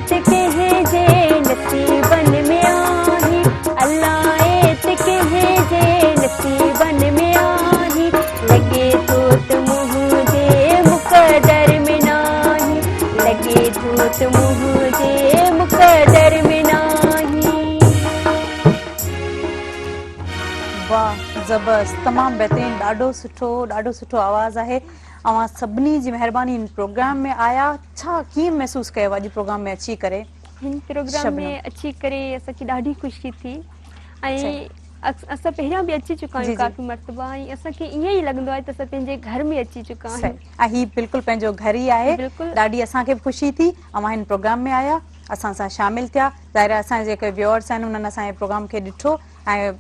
त कंहिंजे नसीबनि में आहे अल्लाह त कंहिंजे नसीबनि में आहे लॻे थो त मुंहिंजे मुक़दर में नाही लॻे थो त मुंहिंजे मुक़दर में नाही वाह ज़बरदस्त तमामु बहितरीन ॾाढो सुठो आवाज़ आहे अवां सभिनी जी महिरबानी हिन प्रोग्राम में आया छा कीअं महसूसु कयो अॼु प्रोग्राम में अची करे हिन प्रोग्राम में अची करे असांखे ॾाढी ख़ुशी थी ऐं असां पहिरियां बि अची चुका आहियूं काफ़ी मर्तबा ऐं असांखे ईअं ई लॻंदो आहे त असां पंहिंजे घर में अची चुका आहियूं ऐं हीउ बिल्कुलु पंहिंजो घर ई आहे ॾाढी असांखे बि ख़ुशी थी अवां हिन प्रोग्राम में आया असां सां शामिल थिया ज़ाहिर असांजे जेके व्यूअर्स आहिनि उन्हनि असांजे प्रोग्राम खे ॾिठो ऐं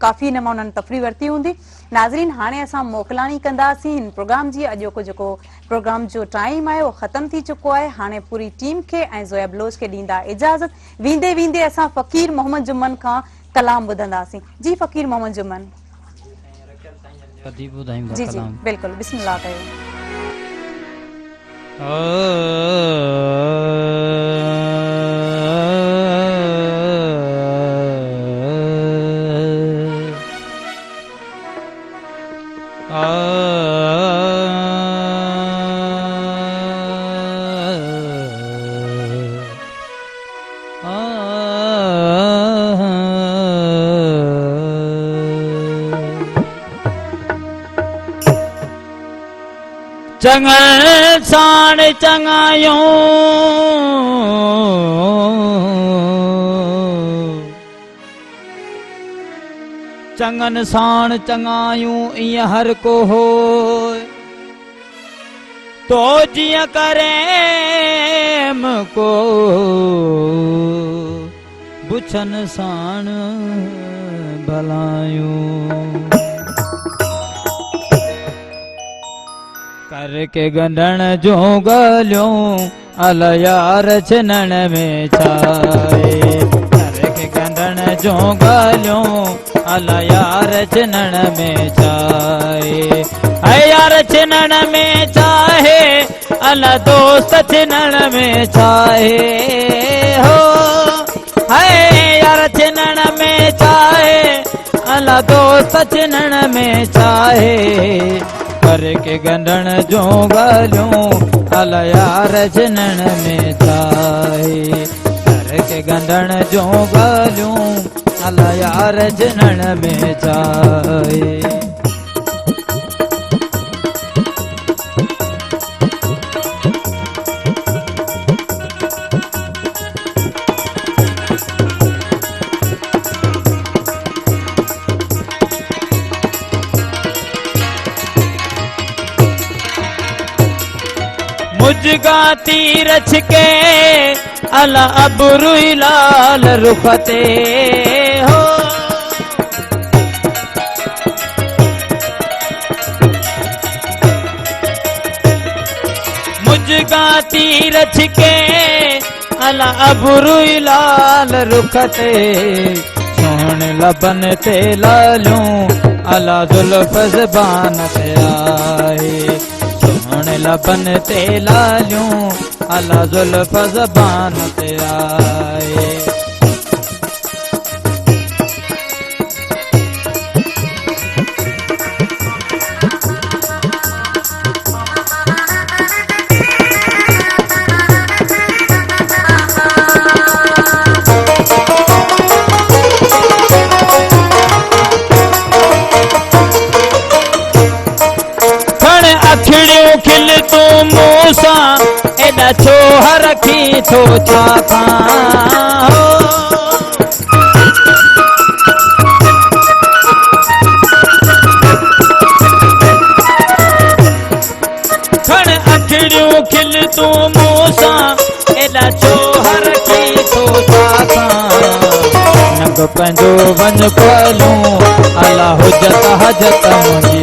काफ़ी हिन मां उन्हनि तफ़री वरिती हूंदी नाज़रीन हाणे असां मोकिलाणी कंदासीं हिन प्रोग्राम जी अॼोको जेको प्रोग्राम जो टाइम आहे उहो ख़तम थी चुको आहे हाणे पूरी टीम खे ऐं ज़ोया बलोच खे ॾींदा इजाज़त वेंदे वेंदे असां फ़कीर मोहम्मद जुमन खां कलाम ॿुधंदासीं। जी फ़कीर मोहम्मद जुमन कदी ॿुधायूं था जी जी कलाम। बिल्कुलु बिस्मिल्लाह कयो। चंगन साण चंगायूं चंगन साण चंगायूं ईअं हर को हो तो जियां करेम को बुछन साण भलायूं करके गंढण जो गलियों अल यार छिनण में छाए करके गंढण जो गलियों अल यार छिनण में छाए है यार छिनण में चाहे अल दोस्त छिनण में चाहे हो है यार छिनण में चाहे अल दोस्त छिनण में चाहे करके गंढण जो गलियों अल यार छिनण में चाहे करके गंढण जो गलियों अल यार छिनण में चाहे मुझगाती रच के अला अबरुई लाल रुखते हो मुझगाती रच के अला अबरुई लाल रुखते सोहण लबन ते लालूं अला जुल्फ ज़बान ते आए लबन ते लालियूं अला जुल्फ ज़बान ते आए खिल तू मूसा एडा छोह रखी थो छा खां खण अखिड़ियूं खिल तू मूसा एडा छोह रखी थो छा खां नग पंहिंजो वञ खोलूं अला हुजत हजत मुंहिंजी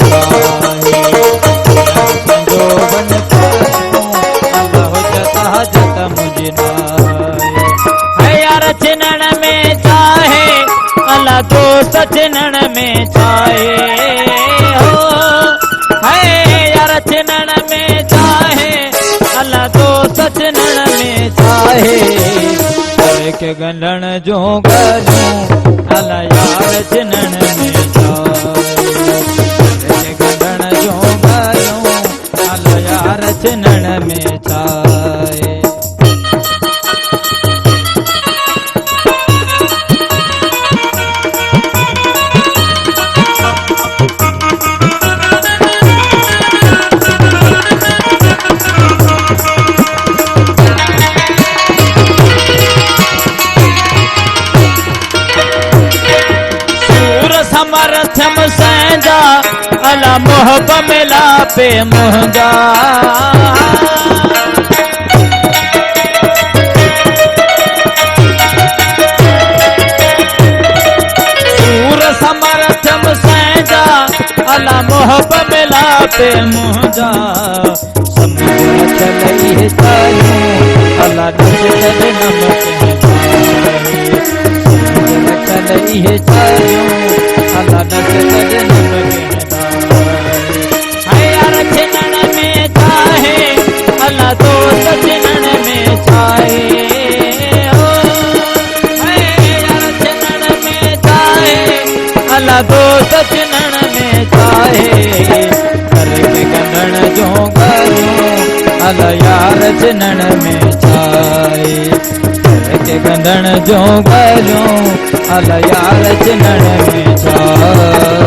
छिनण में चाहे अला दोस्त छिनण में चाहे हो है यार छिनण में चाहे अला दोस्त छिनण में चाहे के गंढण जो गलियों अला यार छिनण में चाहे गंढण जो गलियों अला यार छिनण में चाहे समर्थम सैंजा अला मोहब मिला पे मुहंजा सूर समर्थम सैंजा अला मोहब मिला पे मुहंजा समझ चलई तायूं अला नमक अल इहे चाहियूं अला नस कजन यार छिनण में चाहे अला दोस्त छिनण में चाहे यार छिनण में चाहे अला दोस्त छिनण में चाहे करके गंढण जो ॻाल्हियूं अला यार छिनण में चाहे करके गंढण जो ॻाल्हियूं अला यार छिनण में चाहे